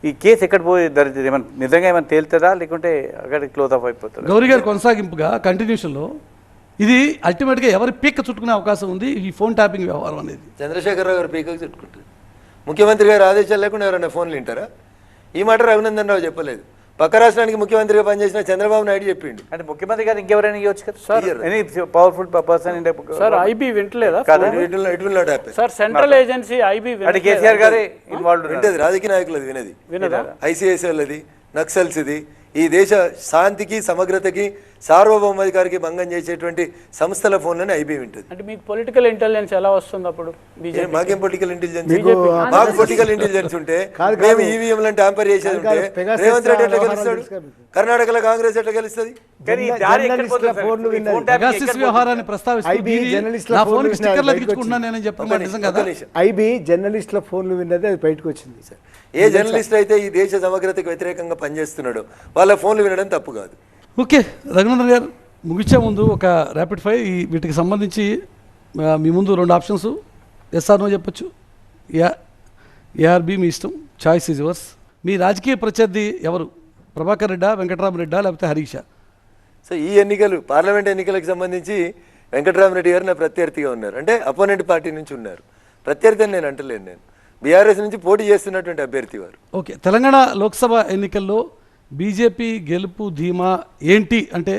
ఈ కేసు ఎక్కడ పోయి ఏమైనా నిజంగా ఏమైనా తేలుతుందా లేకుంటే అక్కడ క్లోజ్ ఆఫ్ అయిపోతుందా? గౌరీ గారి కొనసాగింపుగా కంటిన్యూషన్లో ఇది అల్టిమేట్గా ఎవరి పీక చుట్టుకునే అవకాశం ఉంది ఈ ఫోన్ ట్యాపింగ్ వ్యవహారం అనేది. చంద్రశేఖరరావు గారు పీకకు చుట్టుకుంటారు. ముఖ్యమంత్రి గారు ఆదేశాలు లేకుండా ఎవరైనా ఫోన్లు వింటారా? ఈ మాట రఘునందన్ రావు చెప్పలేదు. పక్క రాష్ట్రానికి ముఖ్యమంత్రిగా పనిచేసిన చంద్రబాబు నాయుడు చెప్పిండు. అంటే ముఖ్యమంత్రి గారు ఇంకెవరైనా ఇవ్వచ్చు కదా Sir. Any powerful person sir IB వింటలేదా It will not happen. Sir central agency IB అంటే కేసీఆర్ గారే ఇన్వాల్వ్ వింటది, రాజకీయ నాయకులది వినది, వినదా? ఐసీఐసీ వాళ్ళది, నక్సల్స్ది, ఈ దేశ శాంతికి సమగ్రతకి సార్వభౌమాధికారికి భంగం చేసేటువంటి సంస్థల ఫోన్లని ఐబీ వింటది. అంటే మీకు పొలిటికల్ ఇంటెలిజెన్స్ ఎలా వస్తుంది అప్పుడు బీజేపీ? మాకేం పొలిటికల్ ఇంటెలిజెన్స్? మీకు మాకు పొలిటికల్ ఇంటెలిజెన్స్ ఉంటే మేము ఈవీఎంలను ట్యాంపర్ చేసేది ఉంటే Pegasus రేవంత్ రెడ్డి ఎట్లా వ్యవహారాలు గెలుస్తాడు? తెలుసుగా మీకు. కర్ణాటకలో కాంగ్రెస్ ఎట్లా గెలుస్తుంది? కానీ ఈ దారి ఎక్కడ జర్నలిస్టుల పోతుంది సార్? ఫోన్లు ఈ విన్నది. ఫోన్ ట్యాప్ పెగాసిస్ ఎక్కడ వ్యవహారాన్ని పోతుంది? ప్రస్తావిస్తూ IB దీని జర్నలిస్టుల నా ఫోన్లు ఫోన్కి విన్నది, స్టిక్కర్లు బయటకు అతికించుకుంటున్నాను నేను చెప్పడం నిజం కదా? ఐబీ జర్నలిస్టుల ఫోన్లు విన్నది, అది బయటకు వచ్చింది. ఏ జర్నలిస్ట్ అయితే ఈ దేశ సమగ్రతకు వ్యతిరేకంగా పనిచేస్తున్నాడో వాళ్ళ ఫోన్లు వినడం తప్పు కాదు. ఓకే రఘునందన్ గారు, ముగించే ముందు ఒక ర్యాపిడ్ ఫైర్ వీటికి సంబంధించి మీ ముందు 2 ఆప్షన్స్, ఎస్ఆర్ నో చెప్పొచ్చు, ఏఆర్బి మీ ఇష్టం, చాయిస్ ఈజ్ యువర్స్. మీ రాజకీయ ప్రత్యర్థి ఎవరు? ప్రభాకర్ రెడ్డా, వెంకటరామరెడ్డా, లేకపోతే హరీషా? సో ఈ ఎన్నికలు పార్లమెంట్ ఎన్నికలకు సంబంధించి వెంకటరామరెడ్డి గారు నా ప్రత్యర్థిగా ఉన్నారు, అంటే అపోనెంట్ పార్టీ నుంచి ఉన్నారు. ప్రత్యర్థి అని నేను అంటలేను, నేను బీఆర్ఎస్ నుంచి పోటీ చేస్తున్నటువంటి అభ్యర్థి వారు. ఓకే, తెలంగాణ లోక్సభ ఎన్నికల్లో బీజేపీ గెలుపు ధీమా ఏంటి అంటే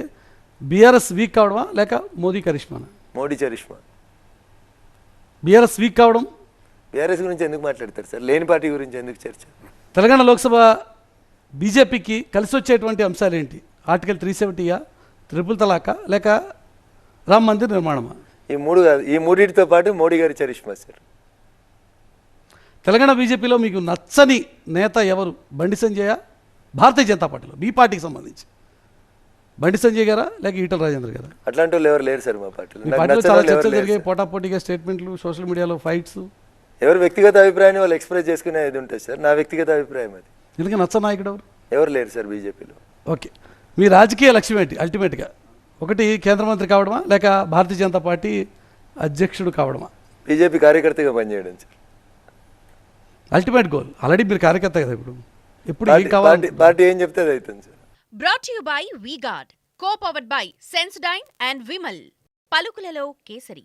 బీఆర్ఎస్ వీక్ కావడమా లేక మోదీ కరిష్మానా? మోడీ చరిష్మా. బీఆర్ఎస్ వీక్ కావడం, బీఆర్ఎస్ గురించి ఎందుకు మాట్లాడతారు సార్? లేని పార్టీ గురించి ఎందుకు చర్చ? తెలంగాణ లోక్సభ బీజేపీకి కలిసి వచ్చేటువంటి అంశాలు ఏంటి? ఆర్టికల్ 370యా, ట్రిపుల్ తలాకా, లేక రామ్ మందిర్ నిర్మాణమా? ఈ మూడు కాదు, ఈ మూడింటితో పాటు మోడీ గారి చరిష్మా సార్. తెలంగాణ బీజేపీలో మీకు నచ్చని నేత ఎవరు? బండి సంజయ, భారతీయ జనతా పార్టీలో మీ పార్టీకి సంబంధించి బండి సంజయ్ గారా లేక ఈటల రాజేంద్ర గారా? అట్లాంటి వాళ్ళు ఎవరు లేరు సార్ మా పార్టీలో. మీ నాకు పార్టీలో నచ్చని చాలా వాళ్ళు ఎవరు చర్చలు లేరు జరిగాయి, సార్. పోటాపోటీగా స్టేట్మెంట్లు, సోషల్ మీడియాలో ఫైట్స్. ఎవరు వ్యక్తిగత అభిప్రాయాన్ని వాళ్ళు ఎక్స్ప్రెస్ చేసుకునే ఇది ఉంటుంది సార్. నా వ్యక్తిగత అభిప్రాయం అది. ఎందుకు నచ్చ నాయకుడు ఎవరు? ఎవరు లేరు సార్ బీజేపీలో. ఓకే, మీ రాజకీయ లక్ష్యం ఏంటి అల్టిమేట్గా? ఒకటి కేంద్ర మంత్రి కావడమా లేక భారతీయ జనతా పార్టీ అధ్యక్షుడు కావడమా? బీజేపీ కార్యకర్తగా పనిచేయడం సార్. Ultimate goal. ఆల్రెడీ మీరు కార్యకర్త కదా, ఇప్పుడు ఏం కావాలి? పార్టీ ఏం చెప్తే అది అవుతుంది sir. Brought to you by V-Guard, co-powered by Sensodyne and Vimal. పలుకులలో కేసరి.